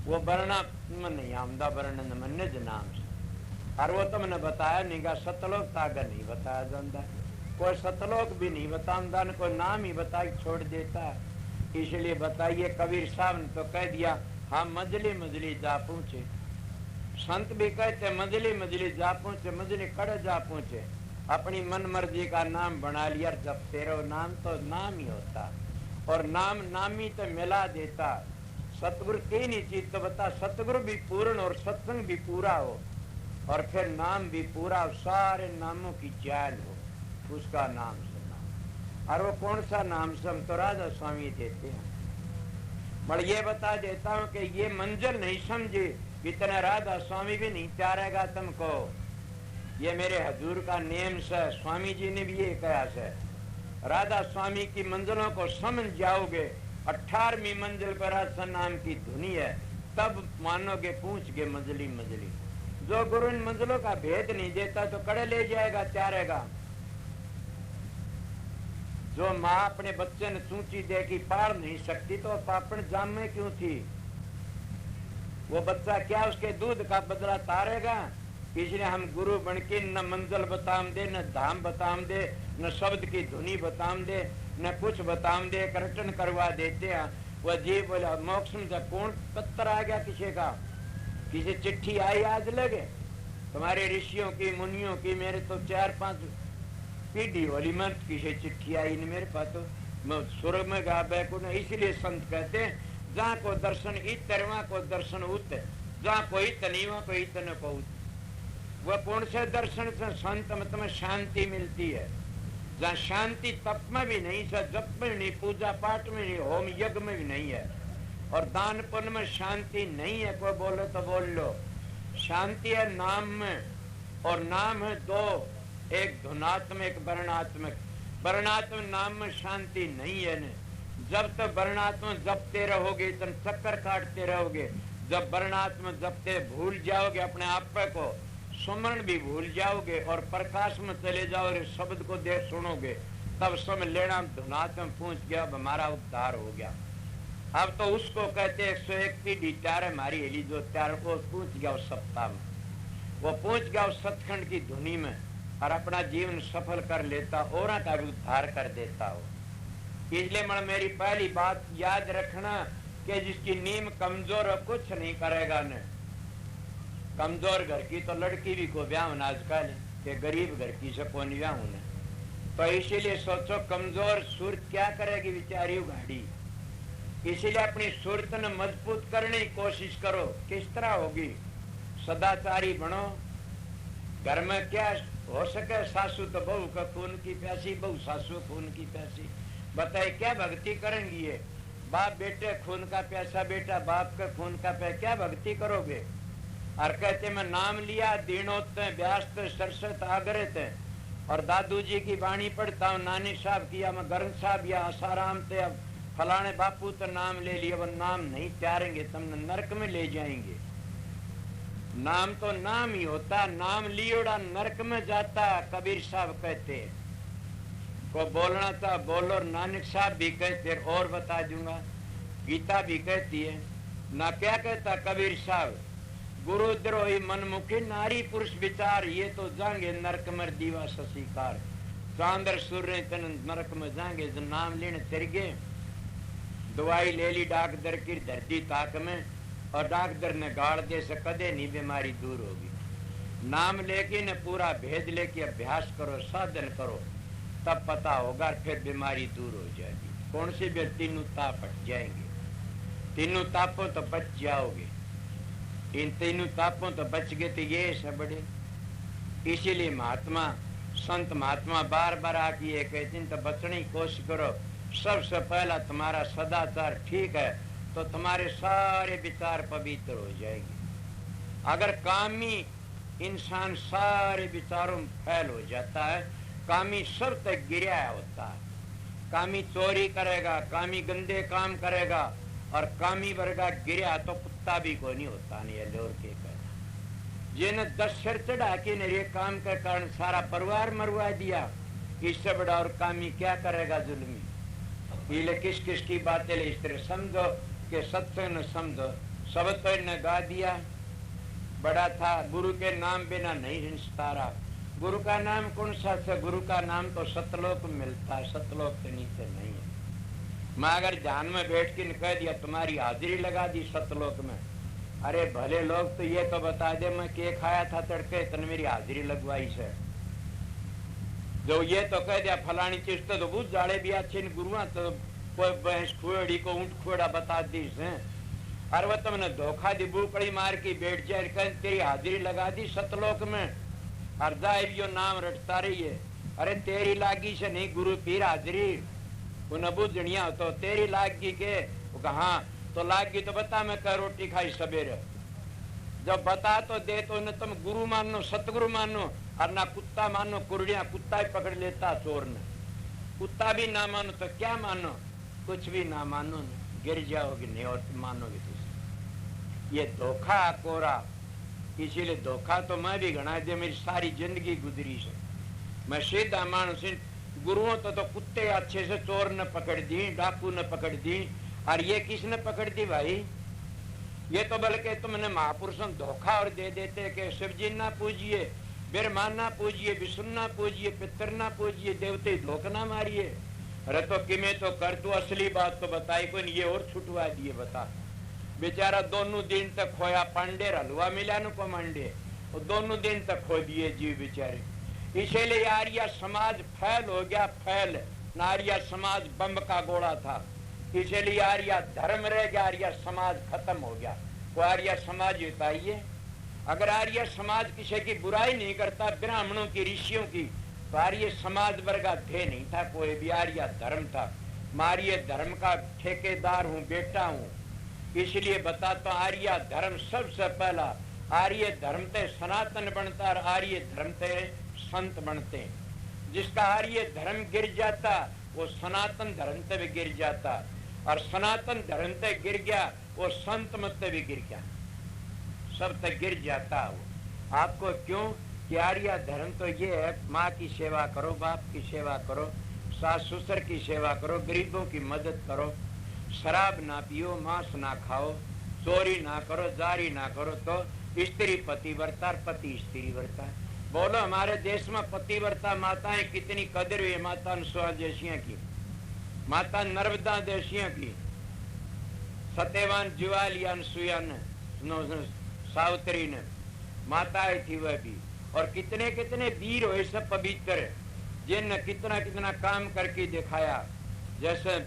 वो वर्णा में नहीं आमदा वर्णन में निज नाम से। और वो तुमने बताया नहीं गा, सतलोक तागर नहीं बताया जाता, कोई सतलोक भी नहीं बताता, कोई नाम ही बता छोड़ देता। इसलिए बताइए, कबीर साहब ने तो कह दिया हम मंजली मंजली जा पहुंचे। संत भी कहते मंजली मंजली जा पहुंचे, मंजली कड़े जा पहुंचे। अपनी मन मर्जी का नाम बना लिया, जब तेरो नाम तो नाम ही होता, और नाम नामी तो मिला देता। सतगुरु तीन ही चीज तो बता, सतगुरु भी पूर्ण और सत्संग भी पूरा हो, और फिर नाम भी पूरा, सारे नामों की जान हो, उसका नाम सुना। और वो कौन सा नाम से हम तो राधा स्वामी देते हैं। पर ये बता देता हूँ कि ये मंजिल नहीं समझे, इतना राधा स्वामी भी नहीं चारेगा तुमको। ये मेरे हजूर का नेम से, स्वामी जी ने भी ये कहा से, राधा स्वामी की मंजिलों को समझ जाओगे। 18वीं मंजिल पर राधा नाम की धुनी है, तब मानोगे पूछ के मंजली मंजली। जो गुरु इन मंजिलों का भेद नहीं देता तो कड़े ले जाएगा, चारेगा। जो माँ अपने बच्चे ने चूंची देखी पार नहीं सकती तो पापड़ जाम में क्यों थी? वो बच्चा क्या उसके दूध का बदला तारेगा? इसलिए हम गुरु बन के न मंजिल बताम दे, न धाम बताम दे, न शब्द की धुनी बताम दे, न कुछ बताम दे, करटन करवा देते हैं। वह जी बोला मोक्ष में कौन पत्थर आ गया किसी का, किसी चिट्ठी आई आज लगे तुम्हारे ऋषियों की मुनियों की, मेरे तो 4-5 पीढ़ी वाली मत किसी चिट्ठी आई नहीं मेरे पास, तो मैं स्वर्ग में गा बैकुंठ। इसलिए संत कहते हैं जहाँ को दर्शन इतर वहाँ को दर्शन उत, जहाँ कोई तनी वहाँ कोई तन को उत। वह कौन से दर्शन से संत में तुम्हें शांति मिलती है, जहाँ शांति तप में भी नहीं है, जप में नहीं, पूजा पाठ में नहीं, होम यज्ञ में भी नहीं है, और दान पुण्य में शांति नहीं है। कोई बोलो तो बोल लो, शांति है नाम में, और नाम है दो, एक धुनात्मक एक वर्णात्मक। वर्णात्मक नाम में शांति नहीं है न। जब तक वर्णात्मक जपते रहोगे तब चक्कर काटते रहोगे, जब वर्णात्मक जपते भूल जाओगे अपने आप को, सुमरण भी भूल जाओगे और प्रकाश में चले जाओगे, शब्द को देख सुनोगे, तब समझ लेना धुनात्मक पहुंच गया, अब हमारा उद्धार हो गया। अब तो उसको कहते 101 पीढ़ी चार हमारी हेली जो चार को पहुंच गया उस सप्ताह में, वो पहुंच गया उस सचखंड की धुनी में, और अपना जीवन सफल कर लेता, और का भी उद्धार कर देता हो। इसलिए मन मेरी पहली बात याद रखना कि जिसकी नींव कमजोर हो कुछ नहीं करेगा न। कमजोर घर की तो लड़की भी को ब्याह होना आजकल के, गरीब घर की से कौन ब्याह होना। तो इसीलिए सोचो कमजोर सूरत क्या करेगी बेचारी उघाड़ी। इसीलिए अपनी सूरत ने मजबूत करने की कोशिश करो। किस तरह होगी? सदाचारी बनो। घर में क्या हो सके, सासू तो बहू का खून की प्यासी, बहू सासू खून की प्यासी। बताए क्या भक्ति करेंगी ये? बाप बेटे खून का प्यासा, बेटा बाप का खून का प्यासा, क्या भक्ति करोगे? और कहते मैं नाम लिया दीनोत व्यास्त सरसत आगरत, और दादू जी की वाणी पढ़ता हूँ, नानी साहब किया, मैं गरन साहब या आसाराम थे, अब फलाने बापू तो नाम ले लिया, वो नाम नहीं त्यारेंगे तुमने नरक में ले जाएंगे। नाम तो नाम ही होता, नाम लियोड़ा नरक में जाता। कबीर साहब कहते को बोलना था बोलो, नानक साहब भी कहते, और बता दूंगा, गीता भी कहती है ना। क्या कहता कबीर साहब? गुरु द्रोही मनमुखी नारी पुरुष विचार, ये तो जाएंगे नरक में दीवा शशिकार। चांदर सूर्य तन नरक में जाएंगे जो नाम लेने तिरगे। दवाई ले ली डॉक्टर की धरती ताक में, और डॉक्टर ने गाड़ दे से कदे नहीं बीमारी दूर होगी। नाम लेके न पूरा भेद लेके अभ्यास करो, साधन करो, तब पता होगा, फिर बीमारी दूर हो जाएगी। कौन सी भी तीनों ताप हट जाएंगे। तीनों तापों तो बच जाओगे। इन तीनों तापों तो बच गए तो ये सब बड़े। इसीलिए महात्मा संत महात्मा बार बार आके ये कहते हैं तो बचने की कोशिश करो। सबसे पहला तुम्हारा सदाचार ठीक है तो तुम्हारे सारे विचार पवित्र हो जाएंगे। अगर कामी इंसान सारे विचारों में फैल हो जाता है, कामी सब तक गिरा होता है। कामी चोरी करेगा, कामी गंदे काम करेगा, और कामी वर्गा गिरा तो कुत्ता भी को नहीं होता। नहीं लोर के कहना जिन्हें 10 सिर चढ़ा के ये काम के कारण सारा परिवार मरवा दिया, इससे बड़ा और कामी क्या करेगा जुल्मी। ये किस किस की बातें इस तरह समझो कि सत्संग न समझो। शब्द पर ने गा दिया, बड़ा था, गुरु के नाम बिना नहीं हिंसता रहा। गुरु का नाम कौन सा है? गुरु का नाम तो सतलोक में मिलता है, सतलोक के नीचे नहीं है। मैं अगर जान में बैठ के कह दिया तुम्हारी हाजिरी लगा दी सतलोक में, अरे भले लोग तो ये तो बता दे मैं के खाया था तड़के तने मेरी हाजिरी लगवाई से। जो ये तो कह दिया फलानी चीज तो बुझ जाड़े भी अच्छे गुरुआ तो कोई भैंस खुएड़ी को ऊंट खुएड़ा बता दी से। अरे वो तुमने धोखा दी बुकड़ी मार की बैठ जाए तेरी हाजिरी लगा दी सतलोक में, और जाए नाम रटता रही है। अरे तेरी लागी से नहीं गुरु पीर हाजिरी उन्हें बुझनिया तो तेरी लागी के हाँ तो लागी तो बता मैं क्या रोटी खाई सवेरे, जब बता तो दे तो उन्हें तुम गुरु मानो सतगुरु मानो, और ना कुत्ता मानो कुरड़िया कुत्ता ही पकड़ लेता चोर ने। कुत्ता भी ना मानो तो क्या मानो? कुछ भी ना मानो, गिर जाओगे नहीं और मानोगे तुम। ये धोखा कोरा, इसीलिए धोखा तो मैं भी गणा दे, मेरी सारी जिंदगी गुजरी से। मैं सीधा मानुस गुरुओं तो कुत्ते अच्छे से चोर ने पकड़ दी, डाकू ने पकड़ दी, और ये किसने पकड़ दी भाई? ये तो बल्कि तुमने महापुरुषों धोखा और दे देते कि शिव जी ना पूजिए, ब्रह्मा ना पूजिए, विष्णु ना पूजिए, पितर ना पूजिए, देवते धोखा ना मारिए। अरे तो किमें तो कर तू असली बात तो बताई कोई, ये और छुटवा दिए बता। बेचारा दोनों दिन तक खोया पांडे हलवा मिला न को मंडे, और दोनों दिन तक खो दिए जीव बेचारे। इसीलिए आर्य समाज फैल हो गया, फैल न आर्य समाज बम का गोला था। इसलिए आर्य धर्म रह गया, आर्य समाज खत्म हो गया। वो आर्य समाज बताइए, अगर आर्य समाज किसी की बुराई नहीं करता, ब्राह्मणों की ऋषियों की, तो आर्य समाज वर्ग का ध्येय नहीं था कोई भी, आर्य धर्म था। मैं आर्य धर्म का ठेकेदार हूँ, बेटा हूँ, इसलिए बताता आर्य धर्म सबसे पहला। आर्य धर्म ते सनातन बनता और आर्य धर्म ते संत बनते। जिसका आर्य धर्म गिर जाता वो सनातन धर्म ते भी गिर जाता, और सनातन धर्म ते गिर गया वो संत मत भी गिर गया, सब तक गिर जाता वो। आपको क्यों कि आर्य धर्म तो ये है, माँ की सेवा करो, बाप की सेवा करो, सास ससुर की सेवा करो, गरीबों की मदद करो, शराब ना पियो, मांस ना खाओ, चोरी ना करो, जारी ना करो, तो स्त्री पतिव्रता, पति स्त्री व्रता। बोलो हमारे देश में पतिव्रता माताएं कितनी कदर हुई? माता अनुसुआ जैसिया की, माता नर्मदा जैसिया की, सत्यवान ज्वालिया अनुसुईया ने, सावित्री ने माताएं थी वह भी। और कितने कितने वीर हुए सब पवित्र, जिनने कितना कितना काम करके दिखाया। जैसे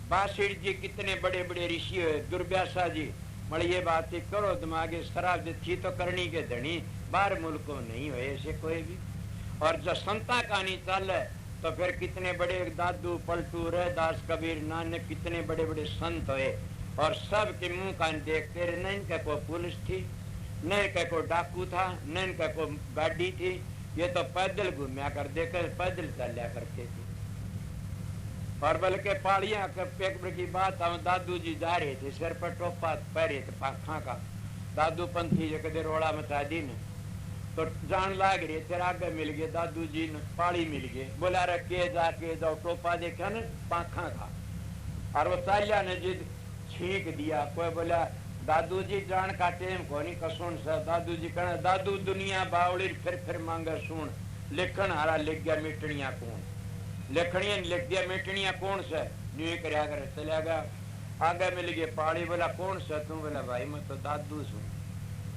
बासिर जी कितने बड़े बड़े ऋषि हुए, दुर्व्यासा जी। मगर ये बात करो दिमागे शराब थी तो करनी के धनी, बाहर मुल्कों नहीं हुए ऐसे कोई भी। और जब संता कहानी चल तो फिर कितने बड़े दादू पलटू रैदास कबीर नानक कितने बड़े बड़े संत हुए, और सब के मुंह कान देखते रहे। न इनका कोई पुलिस थी, न इनका कोई डाकू था, न इनका कोई गाड़ी थी, ये तो पैदल घूमया कर देकर पैदल चलिया करते थे। और बल्कि पहाड़ियां की बात हम दादू जी जा रहे थे, सिर पर टोपा पहरे थे पाखा का। दादू पंथी जो कदे रोड़ा मचा दी ने तो जान लाग रहे थे, आगे मिल गए दादू जी ने, पहाड़ी मिल गए। बोला रखे जाके जाओ, टोपा देखा न पाखा का, और वो चालिया ने जिद छींक दिया। कोई बोला दादू जी जान का टेम को नहीं कसुन सा। दादू जी कहना दादू दुनिया बावड़ी फिर मांगे सुन, लिखन हारा लिख गया मिटनिया कौन, लिखनिया लिख दिया मिटनिया कौन सा, न्यू करया कर चला गया। आगे मिल गए पहाड़ी, बोला कौन सा तू? बोला भाई मैं तो दादू सू।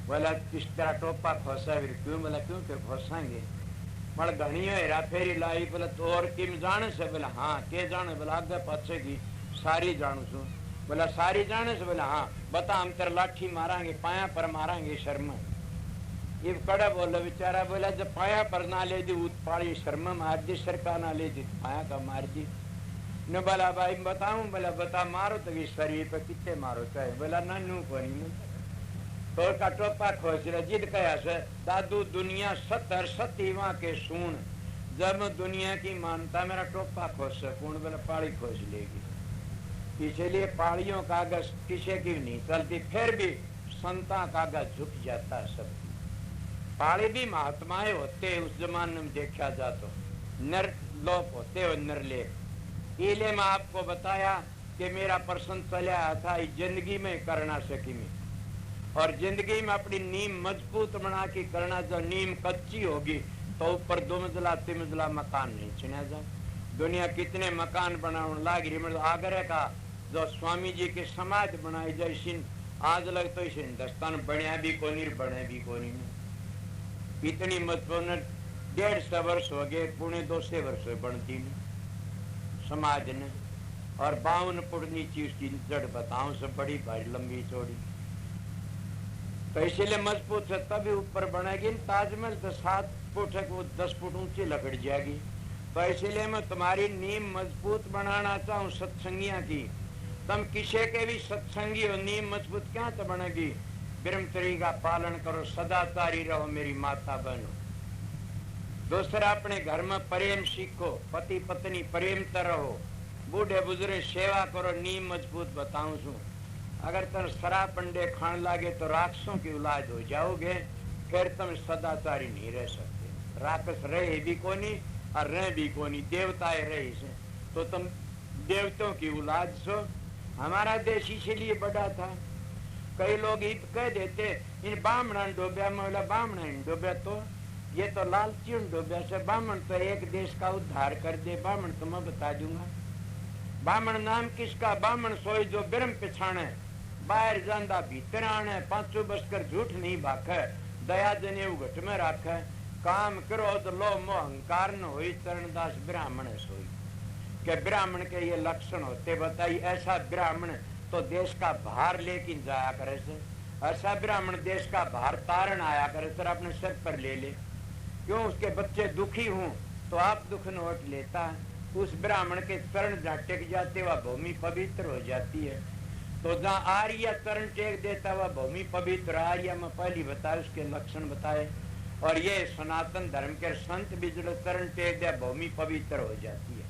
बोला किस तरह टोपा खोसा फिर क्यों? बोला क्यों फिर खोसाएंगे? मल घनी हेरा फेरी लाई। बोला तो और किम जाने से? बोला हाँ के जाने? बोला आगे पाछे की सारी जानू छू। बोला सारी जाने से? बोला हाँ। बता हम तेरा लाठी मारांगे, पाया पर मारांगे शर्म। ये कड़ा बोलो बेचारा। बोला जब पाया पर ना ले दी पाड़ी शर्म मार दी, सरकार ना ले दी पाया का मार दी न। बोला भाई बताऊं? बोला बता। मारो तो शरीर पर कितने मारो चाहे? बोला ना नू को नहीं तो का टोपा खोज रहा। जिद कया से दादू दुनिया 70 वहां के सुन, जब दुनिया की मानता मेरा टोपा खोज सकून। बोला पहाड़ी खोज लेगी। इसलिए पहाड़ियों का आगे किसी की नहीं चलती, फिर भी संता का आगे झुक जाता है सब। पहाड़ी भी महात्माएं होते उस जमाने में देखा जा तो, नरलोक होते और नरलेप। इसलिए मैं आपको बताया कि मेरा प्रश्न चला था जिंदगी में करना सकी में। और जिंदगी में अपनी नींव मजबूत बना के करना। जो नींव कच्ची होगी तो ऊपर 2 मंजिला 3 मंजिला मकान नहीं चिना जा। दुनिया कितने मकान बनाने लाग रही। मतलब आगरा का जो स्वामी जी के समाज बनाई जाए सिन आज लग तो इस हिंदुस्तान बनया भी कोनी बने भी कोनी में इतनी मजबूत 150 वर्ष हो गए, 250 वर्ष बनती ने समाज ने। और 52 फुट नीचे उसकी जड़ बताऊं सब बड़ी भारी लंबी चौड़ी। तो इसीलिए मजबूत है तभी ऊपर बनेगी। ताजमहल तो 7 फुट है, वो 10 फुट ऊंची लकड़ जाएगी। तो इसीलिए मैं तुम्हारी नींव मजबूत बनाना चाहूँ सत्संगिया की। तुम किसी के भी सत्संगी हो, नींव मजबूत क्या तो बनेगी। ब्रह्मचर्य का पालन करो, सदाचारी रहो मेरी माता बहनों। दूसरा अपने घर में प्रेम सीखो, पति पत्नी प्रेम तो रहो, बूढ़े बुजुर्ग सेवा करो। नींव मजबूत बताऊं छू। अगर तुम शराब पंडे खान लागे तो राक्षसों की औलाद हो जाओगे, फिर तुम सदाचारी नहीं रह सकते। राक्षस रहे भी कोनी और रह भी कोनी, देवताएं रहे से तो तुम देवताओं की औलाद सो। हमारा देश इसीलिए बड़ा था। कई लोग कह देते इन ब्राह्मण डोब्या में, बोला ब्राह्मण डोब्या तो ये तो लालची डोब्या से। ब्राह्मण तो एक देश का उद्धार कर दे, ब्राह्मण तो मैं बता दूंगा। ब्राह्मण नाम किसका? ब्राह्मण सोई जो ब्रह्म पिछाणे, बाहर जांदा भीतर आने, पांचों बसकर झूठ नहीं भाखे, दया जने उघट में राखे, काम क्रोध लोभ मोह अहंकार न होई, चरणदास ब्राह्मण सोई। के ब्राह्मण के ये लक्षण होते बताइए। ऐसा ब्राह्मण तो देश का भार लेकिन जाया करे से, ऐसा ब्राह्मण देश का भार तारण आया करे सर, अपने सर पर ले ले। क्यों? उसके बच्चे दुखी हूं तो आप दुख नोट लेता है। उस ब्राह्मण के चरण जहाँ टेक जाते वह भूमि पवित्र हो जाती है। तो जहाँ आर्य चरण टेक देता वह भूमि पवित्र। आर्य में पहली बताए उसके लक्षण बताए। और ये सनातन धर्म के संत भी जो चरण टेक दिया भूमि पवित्र हो जाती है।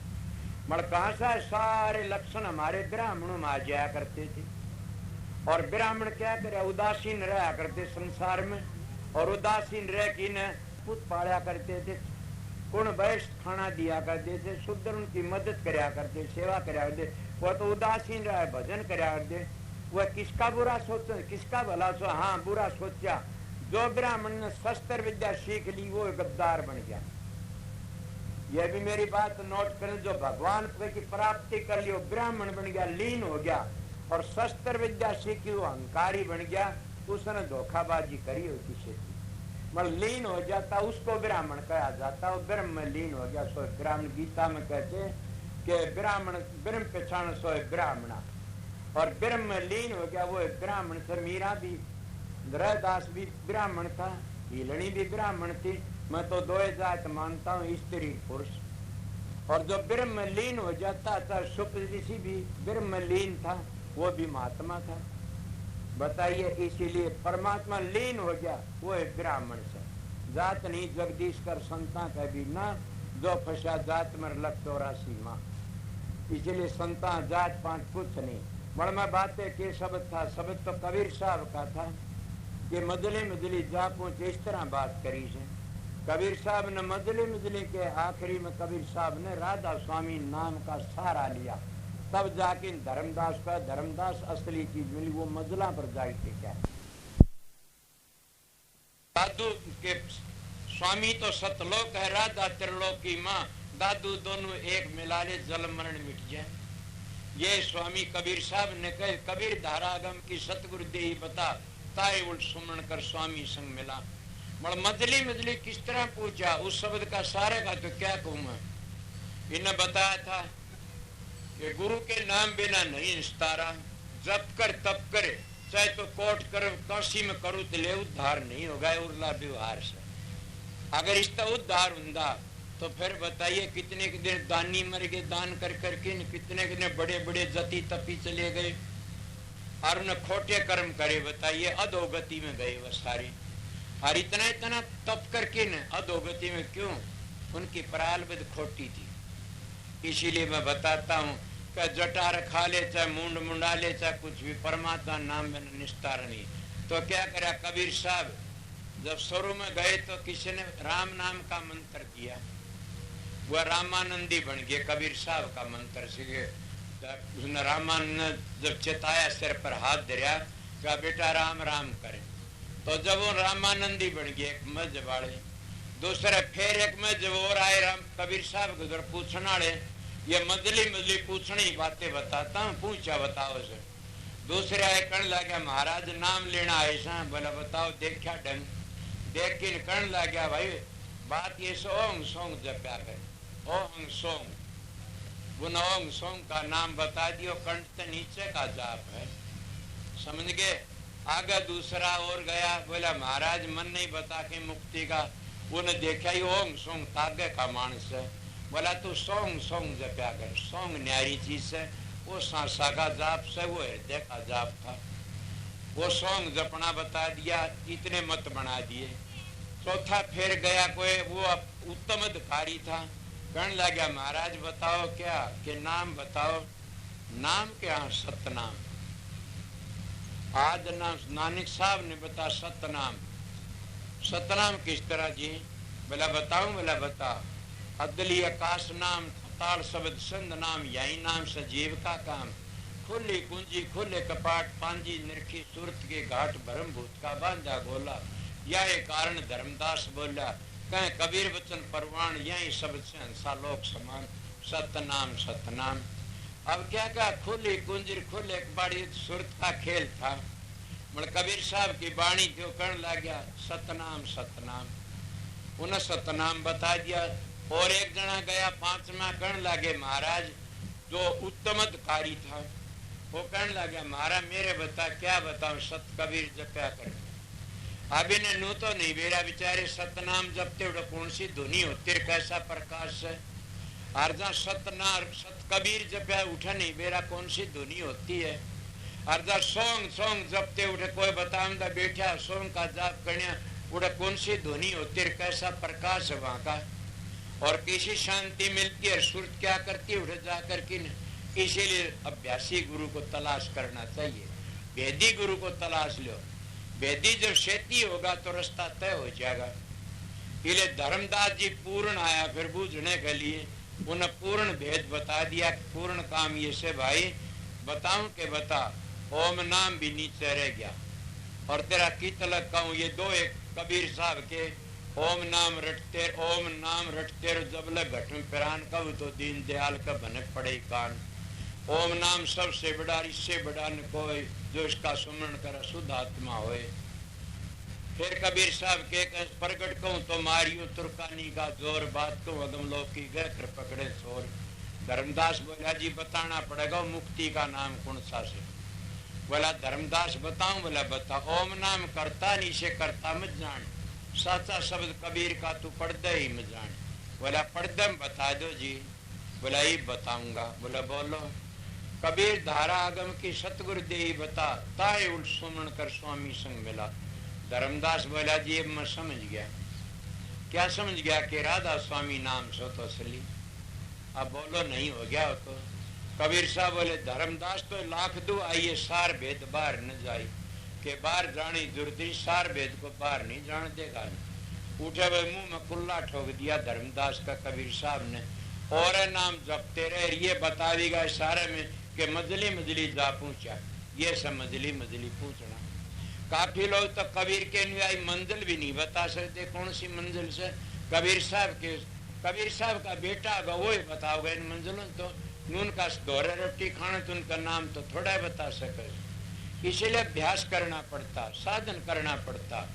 मगर कहाँ से सारे लक्षण हमारे ब्राह्मणों में आ जाया करते थे। और ब्राह्मण क्या करे? उदासीन रहा करते संसार में, और उदासीन रह की न पुत पाड़ा करते थे, गुण वैश्य खाना दिया करते थे, शुद्ध उनकी मदद कराया करते, सेवा कराया करते। वो तो उदासीन रहा है, भजन कराया करते। वह किसका बुरा सोचा, किसका भला सोचा? हाँ बुरा सोचा। जो ब्राह्मण ने शस्त्र विद्या सीख ली वो गद्दार बन गया। यह भी मेरी बात नोट करें। जो भगवान की प्राप्ति कर ली वो ब्राह्मण बन गया, लीन हो गया। और शस्त्र विद्या सीखी वो अहंकारी बन गया, उसने धोखाबाजी करी हो किसी की, मतलब लीन हो जाता, उसको ब्राह्मण कहा जाता। वो ब्रह्म में लीन हो गया। सो ब्राह्मण गीता में कहते कि ब्राह्मण ब्रह्म पहचान सो ब्राह्मणा, और ब्रह्म में लीन हो गया वो ब्राह्मण था। मीरा भी, रैदास भी ब्राह्मण था, हिलनी भी ब्राह्मण थी। मैं तो 2 जात मानता हूँ, स्त्री पुरुष। और जो ब्रह्म में लीन हो जाता था, सुपऋषि भी ब्रह्म में लीन था, वो भी महात्मा था। बताइए, इसीलिए परमात्मा लीन हो गया वो एक ब्राह्मण से। जात नहीं जगदीश कर संता कभी ना, जो फंसा जात में लग 84 माँ। इसलिए संता जात पांच कुछ नहीं। बड़ में बातें के शब्द था, शब्द तो कबीर साहब का था कि मजले मजली जा पहुंचे, इस तरह बात करी है कबीर साहब ने। मजले मजले के आखिरी में कबीर साहब ने राधा स्वामी नाम का सहारा लिया, तब जाके धर्मदास का धर्मदास असली चीज मिली। वो मजला पर जाके क्या दादू के स्वामी तो सतलोक है, राधा त्रिलोक की माँ। दादू दोनों एक मिला ले, जल मरण मिट जाए। ये स्वामी कबीर साहब ने कहे, कबीर धारागम की सतगुरु देही बता, ताए उल्ट सुमरण कर स्वामी संग मिला। मजली मजली किस तरह पूछा, उस शब्द का सारे का तो क्या कहूं मैं। इन्हें बताया था कि गुरु के नाम बिना नहीं निस्तारा, जप कर तप करे, चाहे तो कोट कर काशी में करूँ तो ले उद्धार नहीं होगा उर्ला व्यवहार से। अगर इसका उद्धार हुंदा तो फिर बताइए कितने के दिन दानी मर गए दान कर करके, कितने कितने बड़े बड़े जति तपी चले गए और उन्हें खोटे कर्म करे। बताइए अधोगति में गए वह सारे। और इतना इतना तप करके न अधोगति में क्यों? उनकी प्रारब्ध खोटी थी। इसीलिए मैं बताता हूँ कि जटा रखा ले, चाहे मुंड मुंडा ले, चाहे कुछ भी, परमात्मा नाम में निस्तार नहीं। तो क्या करा कबीर साहब, जब शुरू में गए तो किसी ने राम नाम का मंत्र किया, वह रामानंदी बन गए। कबीर साहब का मंत्र से उसने रामानंद जब चेताया, सिर पर हाथ धरा क्या बेटा राम राम करे। तो जब वो रामानंदी बन गए एक मज वाले, दूसरे फिर एक मज और आए राम कबीर साहब गुजर पूछने वाले, ये मजली मजली पूछनी बातें बताता हूँ, पूछा बताओ सर। दूसरे आए कण लगा महाराज नाम लेना आए सा, बोला बताओ। देखा ढंग देख के कण लगा भाई बात ये सोंग सोंग जप्या कर, ओंग सोंग। उन ओंग सोंग का नाम बता दियो, कंठ से नीचे का जाप है, समझ गए। आगे दूसरा और गया, बोला महाराज मन नहीं बता के मुक्ति का। उन्हें देखा ही ओंग सोंग तागे का मानस है, बोला तू सोंग सोंग जप्या कर। सोंग न्यारी चीज है, वो सांसा का जाप से वो हृदय का जाप था। वो सोंग जपना बता दिया, इतने मत बना दिए। चौथा फिर गया कोई वो उत्तम अधिकारी था, कहने लगा महाराज बताओ क्या कि नाम बताओ। नाम क्या? सतनाम। आज नाम नानक साहब ने बता सतनाम। सतनाम किस तरह जी? बोला बताऊं? बोला बता। अदली आकाश नाम, ताल शब्द संध नाम, यही नाम सजीव का काम। खुली कुंजी खुले कपाट, पांजी निरखी सूरत के घाट, भरम भूत का बांधा गोला। यह कारण धर्मदास बोला, कहें कबीर वचन परवान, यही शब्द से हंसा लोक समान। सतनाम सतनाम। अब क्या क्या खुली कुंजर खुले बड़ी सूरत का खेल था। मतलब कबीर साहब की वाणी क्यों कहने लग गया सतनाम सतनाम। उन्हें सतनाम बता दिया। और एक जना गया पांचवा, कहने लगे महाराज जो उत्तम अधिकारी था, वो कहने लगे महाराज मेरे बता क्या बताऊं, सत कबीर जप्या कर। अब इन्हें नू तो नहीं बेरा बेचारे सतनाम जपते उड़ा कौन सी धुनी होती है, कैसा प्रकाश है। अर्जा सतनार सत कबीर जप्या उठा नहीं बेरा कौन सी धुनी होती है। अर्जा सोंग सोंग जपते उठे कोई बताऊंगा बैठा सोंग का जाप करने उड़ा कौन सी धुनी होती है, कैसा प्रकाश है वहां का। और किसी शांति मिलती है, सुरत क्या करती है उठे जाकर के। इसीलिए अभ्यासी गुरु को तलाश करना चाहिए, वेदी गुरु को तलाश लो। वेदी जब शेती होगा तो रास्ता तय हो जाएगा। इसलिए धर्मदास जी पूर्ण आया फिर बूझने के लिए, उन्हें पूर्ण भेद बता दिया। पूर्ण काम ये से भाई बताऊं के बता, ओम नाम भी नीचे रह गया। और तेरा की तलक कहूं, ये दो एक कबीर साहब के ओम नाम रटते जब लग घटम पिरान कब तो दीन दयाल का भनक पड़े कान। ओम नाम सबसे बड़ा, इससे बड़ा न कोई, जो इसका सुमरण कर शुद्ध आत्मा होए। फिर कबीर साहब के प्रकट कहूं तो मारियो तुर्कानी का जोर, बात को अगम लोग की गए कर पकड़े चोर। धर्मदास बोला जी बताना पड़ेगा मुक्ति का नाम कौन सा से। बोला धर्मदास बताऊं? बोला बता। ओम नाम करता नीचे करता मत जान, साचा शब्द कबीर का तू पढ़दे ही मत जान। बोला पढ़दे बता दो जी। बोला ये बताऊंगा। बोला बोलो। कबीर धारा आगम की सतगुरु दे बता, ताए उल्ट सुमन कर स्वामी संग मिला। धर्मदास बोला जी मैं समझ गया। क्या समझ गया? कि राधा स्वामी नाम सो तो असली। अब बोलो नहीं हो गया हो तो। कबीर साहब बोले धर्मदास तो लाख दो आइए सार भेद बाहर न जाए, के बाहर जानी दुर्दृ सार भेद को बाहर नहीं जान देगा। उठे हुए मुंह में कुल्ला ठोक दिया धर्मदास का कबीर साहब ने। और नाम जपते रहे, ये बता देगा इशारे में कि मजली मजली जा पूछा। ये सब मजली मजली पूछना। काफी लोग तो कबीर के अनुयायी मंजिल भी नहीं बता सकते कौन सी मंजिल से। कबीर साहब का बेटा वो ही बताओगे इन मंजिलों। तो उनका दोहरे रोटी खाना तो उनका नाम तो थोड़ा बता सके। इसलिए अभ्यास करना पड़ता, साधन करना पड़ता।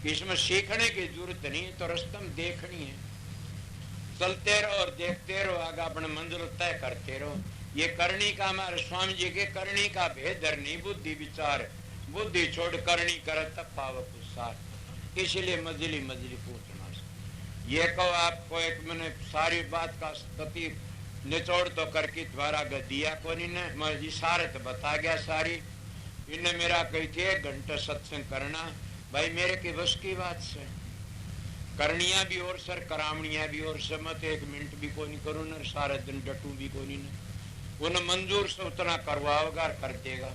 इसमें सीखने की जरूरत नहीं, तो रस्तम देखनी है। चलते रहो और देखते रहो, आगे अपने मंजिल तय करते रहो। ये करनी का हमारे स्वामी जी के करनी का भेद नहीं, बुद्धि विचार। बुद्धि छोड़ करनी करे तब पावक सार। इसलिए मजली मजली पूछना। ये कहो आपको एक मैंने सारी बात का स्थिति निचोड़ तो करके द्वारा दिया को नहीं सारे तो बता गया सारी। इन्हें मेरा कही थी 1 घंटा सत्संग करना, भाई मेरे की बस की बात से। करनिया भी और सर, करावनिया भी और सर, मत 1 मिनट भी को नहीं करूँ न, सारे दिन डटू भी को नहीं। उन्हें मंजूर से उतना करवाओगा कर देगा।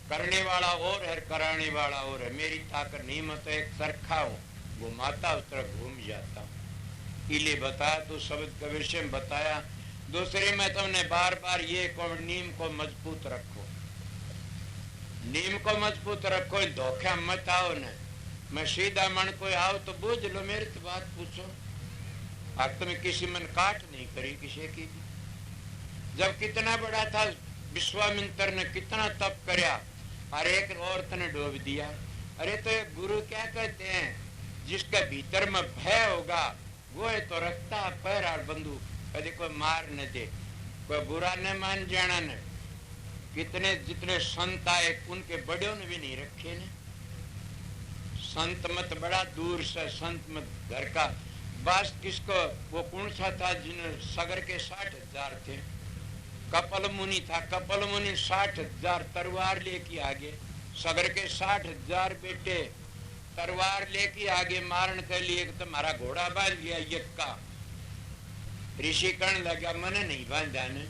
करने वाला और है, कराने वाला और है। मेरी ताकत नहीं, मत एक सरखा हूँ, घुमाता उस तरह घूम जाता हूँ। इले बताया तो शब्द के विषय में बताया। दूसरे में तुमने बार बार ये नीम को मजबूत रखो। नीम को मजबूत रखो, धोखा मत आओ न। मैं सीधा मन कोई आओ तो बूझ लो, मेरी तो बात पूछो। अब तुम्हें किसी मन काट नहीं करी किसी की भी। जब कितना बड़ा था विश्वामित्र ने, कितना तप करया और एक औरत ने डूब दिया। अरे तो ये गुरु क्या कहते हैं, जिसके भीतर में भय होगा वो है तो रखता पैर और बंदूक, कभी कोई मार न दे, कोई बुरा न मान जाना न। कितने जितने संत आए उनके बड़ों ने भी नहीं रखे ने। संत मत बड़ा दूर से, संत मत घर का। बस किसको, वो कौन सा था जिन्हें सगर के 60,000 थे, कपल मुनि था। कपल मुनि 60,000 तलवार लेके आगे, सगर के 60,000 बेटे तलवार लेके आगे मारने के लिए। तुम्हारा घोड़ा बांध लिया यज्ञ का। ऋषि कहने लगा मैंने नहीं बांधा ने।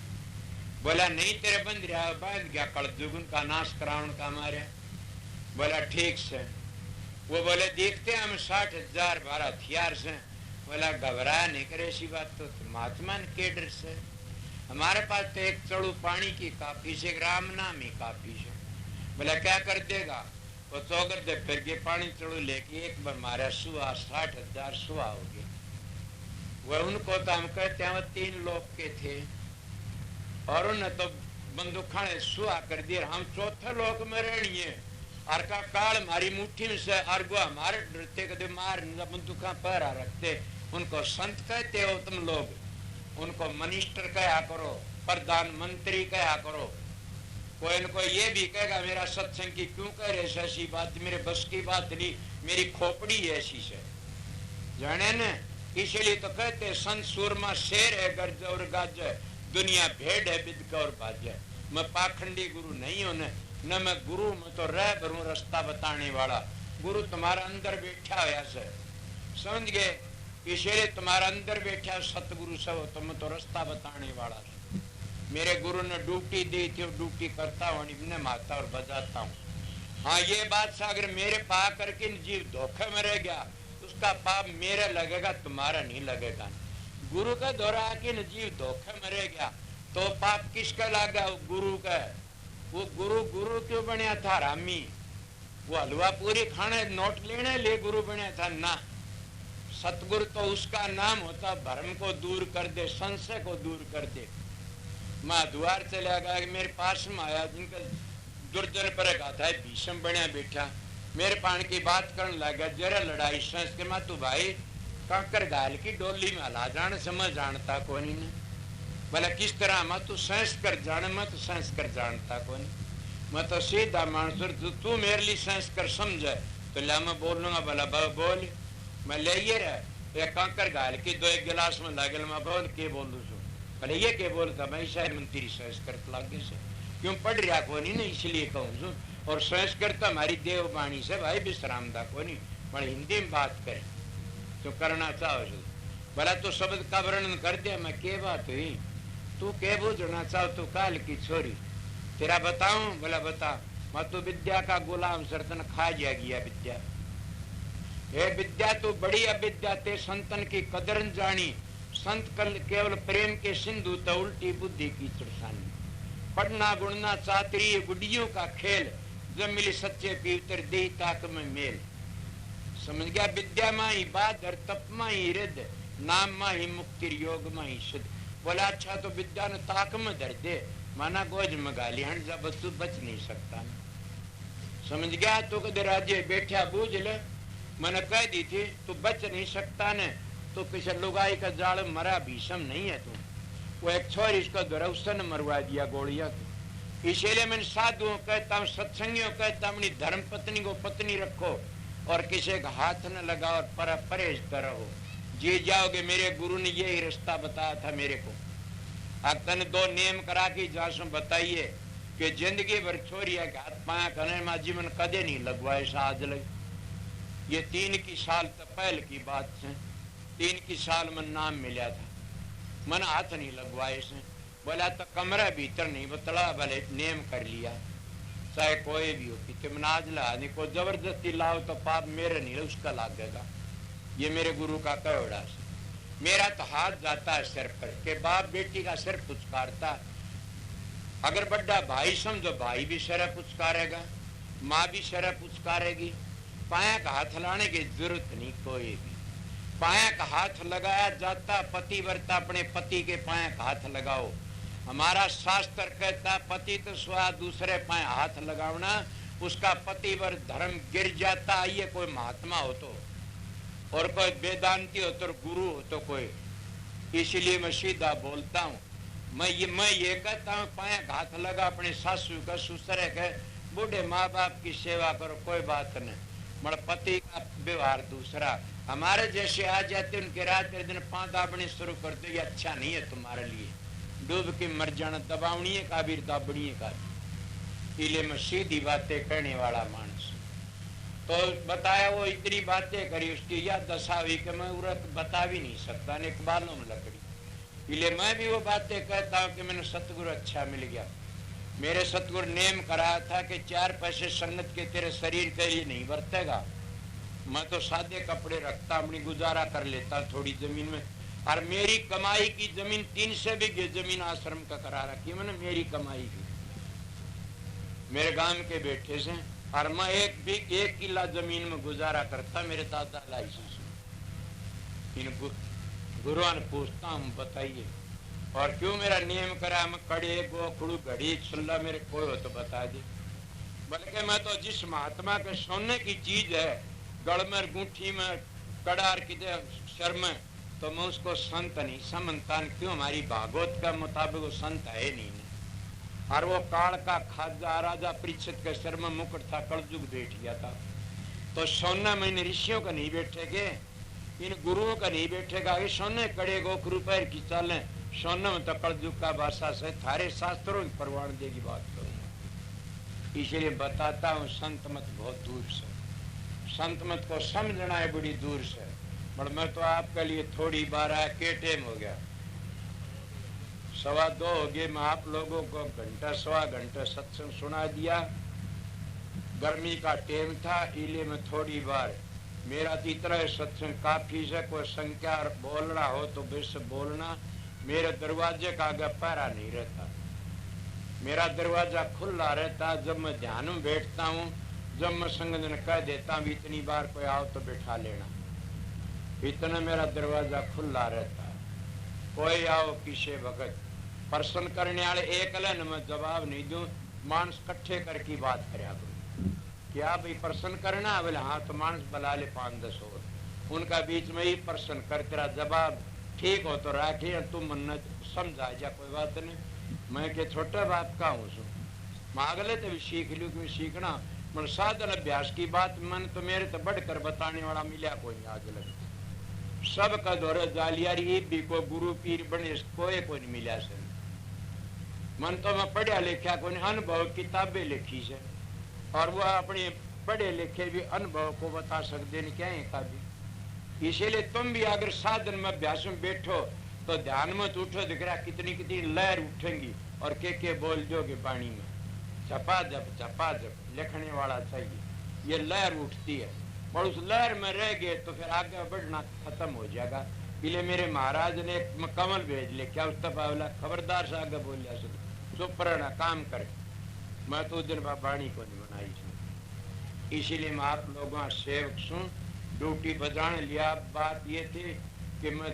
बोला नहीं तेरे बंध रहा, बांध गया, कलजुगन का नाश करावन का मारा। बोला ठीक से। वो बोले देखते हम 60,000 बारह हथियार से। बोला घबरा नहीं करे, ऐसी बात तो महात्मा के डर से। हमारे पास तो एक चढ़ू पानी की काफी से, राम नाम ही काफी से। बोला क्या कर देगा, वो चौगर दे फिर के पानी चढ़ू लेके एक बार मारा, सुहा 60,000 सुहा हो गए। वह उनको तो हम कहते हैं 3 लोग के थे और उन्हें तो बंदूक खाने सुहा कर दिया। हम 4थे लोग में रहनी है और का काल मारी मुट्ठी में से अर्गो हमारे डरते कदे मार बंदूक पहरा रखते। उनको संत कहते हो तुम लोग, उनको मिनिस्टर कहा करो, प्रधानमंत्री कहा करो। कोई इनको ये भी कहेगा मेरा सत्संग की क्यों कह रहे ऐसी बात, मेरे बस की बात नहीं, मेरी खोपड़ी है ऐसी से, जाने न। इसलिए तो कहते संत सूरमा शेर है गर्ज और गाज, दुनिया भेड़ है बिद और बाज। मैं पाखंडी गुरु नहीं हूं न मैं गुरु, मैं तो रह भरू रास्ता बताने वाला। गुरु तुम्हारा अंदर बैठा हुआ से, समझ गए। इसलिए तुम्हारा अंदर बैठा सतगुरु सब, तुम तो रास्ता बताने वाला। मेरे गुरु ने ड्यूटी दी थी, ड्यूटी करता हूँ, इन्हें मारता और बजाता हूँ। हाँ ये बात से अगर मेरे पा करके जीव धोखे में रह गया, उसका पाप मेरे लगेगा, तुम्हारा नहीं लगेगा। गुरु का दौरा आके जीव धोखे में रह गया तो पाप किसका लगा, गुरु का। वो गुरु क्यों बनया था रामी, वो हलवा पूरी खाने नोट लेने लिए गुरु बनया था ना। सतगुरु तो उसका नाम होता भ्रम को दूर कर दे, संशय को दूर कर दे। माँ द्वार चला गया, मेरे पास में आया जिनका दुर्जन पर गाथा है, भीषम बनया बैठा, मेरे पान की बात करने लगा, जरा लड़ाई संस के। मैं तू भाई कंकर गाल की डोली में हला जान समझ जानता कौन ने। बोला किस तरह, मैं तू संस कर जान, मैं तो संस कर जानता कौन, मैं तो सीधा मानसुर, तू मेरे लिए संस कर समझे तो ला मैं बोल लूंगा। बोला बोल, मैं ले ये रहा एक कंकर गाल की 2 एक गिलास में लागल, मैं बोल के बोलू सो। भले ये के बोलता मैं शायद मंत्री संस्कृत लागे से क्यों पढ़ रहा को नहीं ना, इसलिए कहूँ सू। और संस्कृत हमारी देववाणी से भाई विश्राम दा को नहीं, मैं हिंदी में बात करें तो करना चाहो। भला तो शब्द का वर्णन कर दिया, मैं के बात हुई, तू के बुझना चाहो, तू काल की छोरी, तेरा बताऊं। बोला बता। मैं तो विद्या का गुलाम सरतन खा गया विद्या। हे विद्या तू बड़ी अविद्या, ते संतन की कदरन जानी, संत कल केवल प्रेम के सिंधु तो उल्टी बुद्धि की चुरसानी। पढ़ना गुणना चातरी गुडियों का खेल, जब मिली सच्चे पीतर दी ताक में मेल। समझ गया, विद्या माँ ही बाधर, तप माँ ही रिद, नाम माँ ही मुक्ति, योग माँ ही शुद्ध। बोला अच्छा तो विद्या ने ताक में धर दे, माना गोज में गाली हंड, जब तू बच नहीं सकता। समझ गया, तो कदे राजे बैठा बूझ ले, मैंने कह दी थी तू बच नहीं सकता ने, तो किसी लुगाई का जाल मरा भीषम नहीं है तू। वो एक छोर इसको दुरवसन मरवा दिया गोलियां। इसलिए मैंने साधुओं कहता हूँ, सत्संगियों कहता हूँ, अपनी धर्म पत्नी को पत्नी रखो और किसी का हाथ न लगाओ और परहेज करो, जी जाओगे। मेरे गुरु ने यही रास्ता बताया था मेरे को। अब तने 2 नियम करा के जासों बताइए कि जिंदगी भर छोरिया के हाथ पाया करने में जीवन कदे नहीं लगवाए साज लग। ये 3 की साल तो पहले की बात है, 3 की साल में नाम मिला था, मन हाथ नहीं लगवाए से। बोला तो कमरा भीतर नहीं बतला, भले नेम कर लिया, चाहे कोई भी हो कि तुम आज ला नहीं, को जबरदस्ती लाओ तो पाप मेरे नहीं उसका लागेगा। ये मेरे गुरु का कहोड़ा से। मेरा तो हाथ जाता है सिर पर के बाप बेटी का सिर पुचकारता। अगर बड़ा भाई समझो, भाई भी सिर पुचकारेगा, माँ भी शर्ह पुचकारेगी। पाया का हाथ लाने की जरूरत नहीं कोई भी। पाया का हाथ लगाया जाता, पतिव्रता अपने पति के पाया का हाथ लगाओ। हमारा शास्त्र कहता पति तो स्वा दूसरे पाए हाथ लगावना, उसका पतिवर धर्म गिर जाता। ये कोई महात्मा हो तो, और कोई वेदांती हो तो, गुरु हो तो कोई। इसलिए मैं सीधा बोलता हूँ। मैं ये कहता हूँ पाया का हाथ लगा अपने सासू का, ससुर के, बूढ़े माँ बाप की सेवा करो, कोई बात नहीं। मगर पति का व्यवहार दूसरा। हमारे जैसे आ जाते उनके रात दिन 5 दाबने शुरू करते, ये अच्छा नहीं है तुम्हारे लिए। डूब के मर जाना, दबावनी है का भी दाबड़ी है का। इसलिए मैं सीधी बातें कहने वाला मानस। तो बताया वो इतनी बातें करी, उसकी यह दशा हुई कि मैं उरत बता भी नहीं सकता, ने बालों में लकड़ी। इसलिए मैं भी वो बातें कहता हूँ कि मैंने सतगुरु अच्छा मिल गया। मेरे सतगुरु नेम कराया था कि 4 पैसे संगत के तेरे शरीर के लिए नहीं बरतेगा। मैं तो सादे कपड़े रखता, अपनी गुजारा कर लेता थोड़ी जमीन में। और मेरी कमाई की जमीन 300 बीघे जमीन आश्रम का करा रखी मैंने, मेरी कमाई की, मेरे गांव के बेटे से। और मैं 1 किला जमीन में गुजारा करता, मेरे दादा लाइसेंस। इन गुरुआ ने पूछता हूँ बताइए, और क्यों मेरा नियम करा। मैं कड़े गोखड़ू घड़ी छुल्ला मेरे कोई हो तो बता दे। बल्कि मैं तो जिस महात्मा के सोने की चीज है, गड़ में गुंठी में कड़ार की शर में, तो मैं उसको संत नहीं समझता। क्यों, हमारी भागवत का मुताबिक वो संत है नहीं। और वो काल का खाजा राजा परीक्षित के सर में मुकुट था, कलयुग बैठ गया था। तो सोना में इन ऋषियों का नहीं बैठेगे, इन गुरुओं का नहीं बैठेगा। ये सोने कड़े गोखरू पैर की चाले, सोने में तो कलयुग का भाषा से थारे शास्त्रों की परवान देगी बात करूंगा। इसलिए बताता हूँ संत मत बहुत दूर से, संत मत को समझना है बड़ी दूर से। पर मैं तो आपके लिए थोड़ी बार आया, के टेम हो गया 2:15 हो गए। मैं आप लोगों को घंटा 1.25 घंटा सत्संग सुना दिया। गर्मी का टेम था, इसलिए मैं थोड़ी बार, मेरा तो इतना सत्संग काफी से, कोई संख्या बोलना हो तो बेस बोलना। मेरे दरवाजे का आगे पैरा नहीं रहता, मेरा दरवाजा खुला रहता। जब मैं ध्यान में बैठता हूँ, जब मैं संगठन कह देता हूँ इतनी बार कोई आओ तो बैठा लेना, इतना मेरा दरवाजा खुला रहता है। कोई आओ किसे वक्त प्रश्न करने वाले एक लन मैं जवाब नहीं दूं, मानस कट्ठे करके बात करया करूं। क्या भाई प्रश्न करना, बोले हाँ, तो मानस बुला ले 5-10 और उनका बीच में ही प्रश्न कर, तेरा जवाब ठीक हो तो राखे, तुम मन समझा जा, कोई बात नहीं। मैं के छोटा बाप का हूँ सु मांगले तो भी सीख लू कि सीखना मन साधन अभ्यास की बात। मन तो मेरे तो बढ़कर बताने वाला मिला कोई आग लगे, सब का दौरे जालियारी भी को गुरु पीर बने कोई नहीं मिला से। मन तो मैं पढ़िया लिखा कोई अनुभव किताबें लिखी से, और वो अपने पढ़े लिखे भी अनुभव को बता सकते नहीं क्या है का भी। इसीलिए तुम भी अगर साधन में अभ्यास में बैठो तो ध्यान में उठो, दिख रहा कितनी कितनी लहर उठेंगी और के बोल दोगे पानी में, झपा झप लिखने वाला चाहिए। ये लहर उठती है और उस लहर में रह गए तो फिर आगे बढ़ना खत्म हो जाएगा। इसलिए मेरे महाराज ने एक कमल भेज ले, क्या उस बोला खबरदार से आगे बोल जा सकते, चुप रहना काम करे। मैं तो उस दिन बाणी को नहीं बनाई, इसीलिए मैं आप लोगों सेवक सुन ड्यूटी बजाने लिया। बात ये थी कि मैं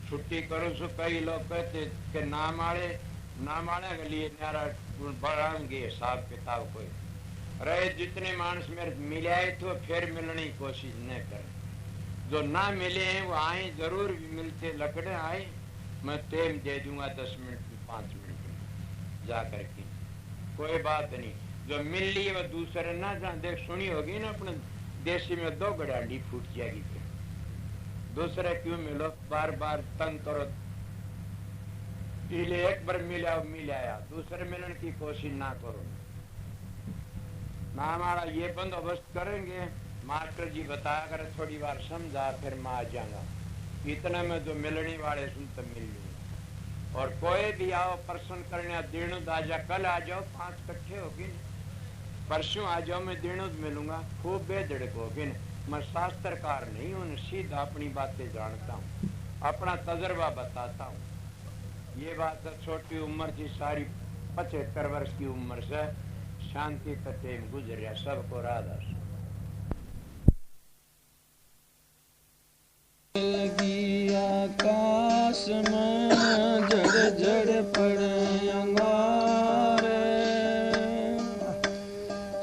छुट्टी करूँ सो, कई लोग कहते कि नाम आड़े के लिए नारा बढ़ाएंगे हिसाब किताब कोई रहे। जितने मानस मेरे मिले तो फिर मिलने की कोशिश न करें, जो ना मिले हैं वो आए, जरूर भी मिलते लकड़े आए, मैं टेम दे दूंगा 10 मिनट में 5 मिनट में जा करके, कोई बात नहीं। जो मिल ली वो दूसरे ना जान देख, सुनी होगी ना अपने देशी में 2 गड़ांडी फूट जाएगी, फिर दूसरे क्यों मिलो बार बार तन करो। इसलिए एक बार मिलाया दूसरे मिलने की कोशिश ना करो ना। हमारा ये बंदोबस्त करेंगे, मास्टर जी बताया कर थोड़ी बार समझा, फिर मैं आ जाऊंगा। इतने में जो मिलने वाले सुन तो मिल लूंगा। और कोई भी आओ प्रश्न करने, दिनोद आ जा, कल आ जाओ 5 इकट्ठे होगी, परसों आ जाओ, मैं दिनोद मिलूंगा, खूब बेधड़क होगी। मैं शास्त्रकार नहीं हूँ, सीधा अपनी बातें जानता हूँ, अपना तजर्बा बताता हूँ। ये बात है छोटी उम्र की, सारी 75 वर्ष की उम्र से शांति तटे गुजरिया सबको राधा आकाश में जड़ जड़ पड़े अंगारे,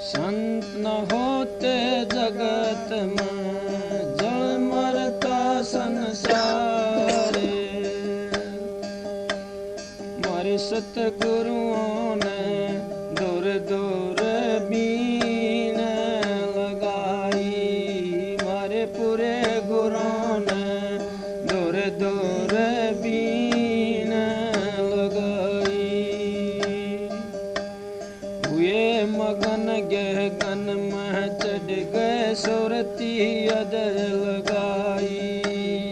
संत न होते जगत में जल मरता संसारे। मारे सतगुरुओं ने दूर दूर बीन लगाई, मारे पूरे गुरुओं ने दूर दूर बीन लगाई। हुए मगन गहन में चढ़ गए सुरती अदर लगाई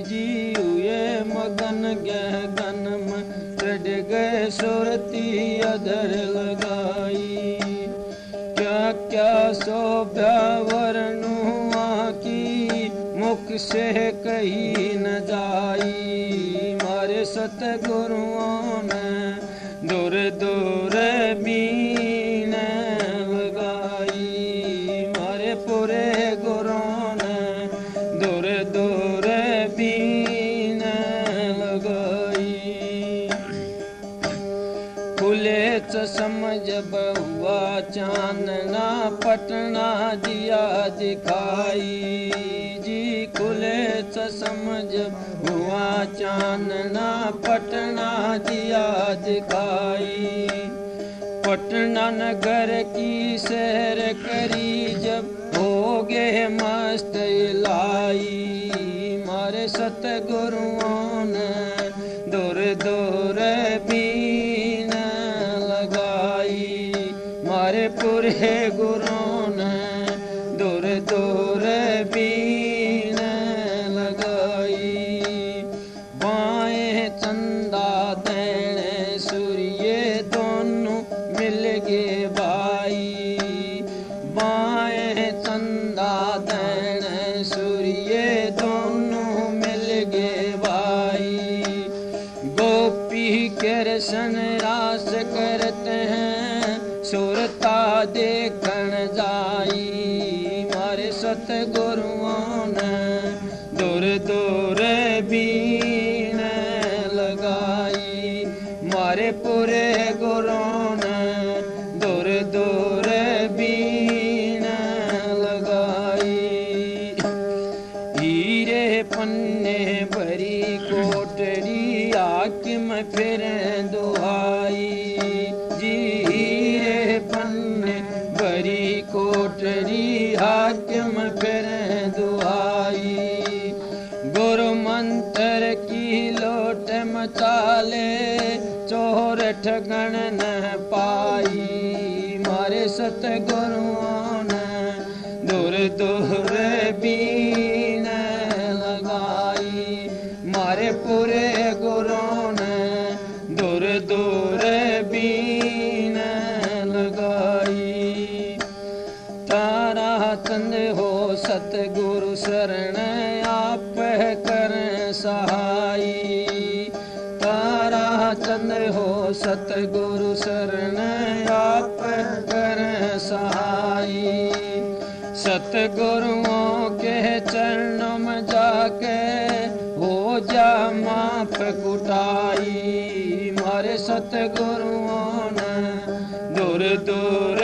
जी, हुए मगन गहन में चढ़ गए सुरती अदर लगाई। क्या क्या शोभा वर्णुआ की मुख से कही न जाई, मारे सतगुरुओं ने दूर दूर बीन लगाई, मारे पूरे गुरुओं ने दूर दूर बीन लगाई। खुले समझ बहुआ चानना पटना दिया दिखाई जी, खुले समझ हुआ चानना पटना दिया दिखाई। पटना नगर की सैर करी जब हो गए मस्त लाई, मारे सतगुरुओं ने दूर दूर बीन लगाई, मारे पूरे गुरुओं ने दूर दूर बीन लगाई। बाएं चंदा देने सूर्य दोनों मिल गए भाई, बाएं चंदा देने सूर्य दोनों मिल गए भाई। गोपी कृष्ण रास करते हैं सुरता देखन जाई, मारे सतगुरुओं ने दूर दूर बीन लगाई, मारे पूरे गुरुओं ने दूर दूर बीन लगाई। हीरे पन्ने भरी कोटड़ी हाकिम फिर दुहाई जी, हीरे पन्ने भरी कोटड़ी हाकिम फिर दुहाई। गुरु मंत्र की लोट मचाले चोर ठगन न पाई, मारे सतगुरुओं ने दूर दूर बीन लगाई, मारे पूरे गुरुओं ने दूर दूर बीन लगाई। तारा चंद हो सतगुरु शरण आप कर सहाई, तारा चंद हो सतगुरु शरण आप कर सहाई। सतगुरुओं के चरणों में जाके हो जा माफ कुटाई, मारे सतगुरुओं ने दूर दूर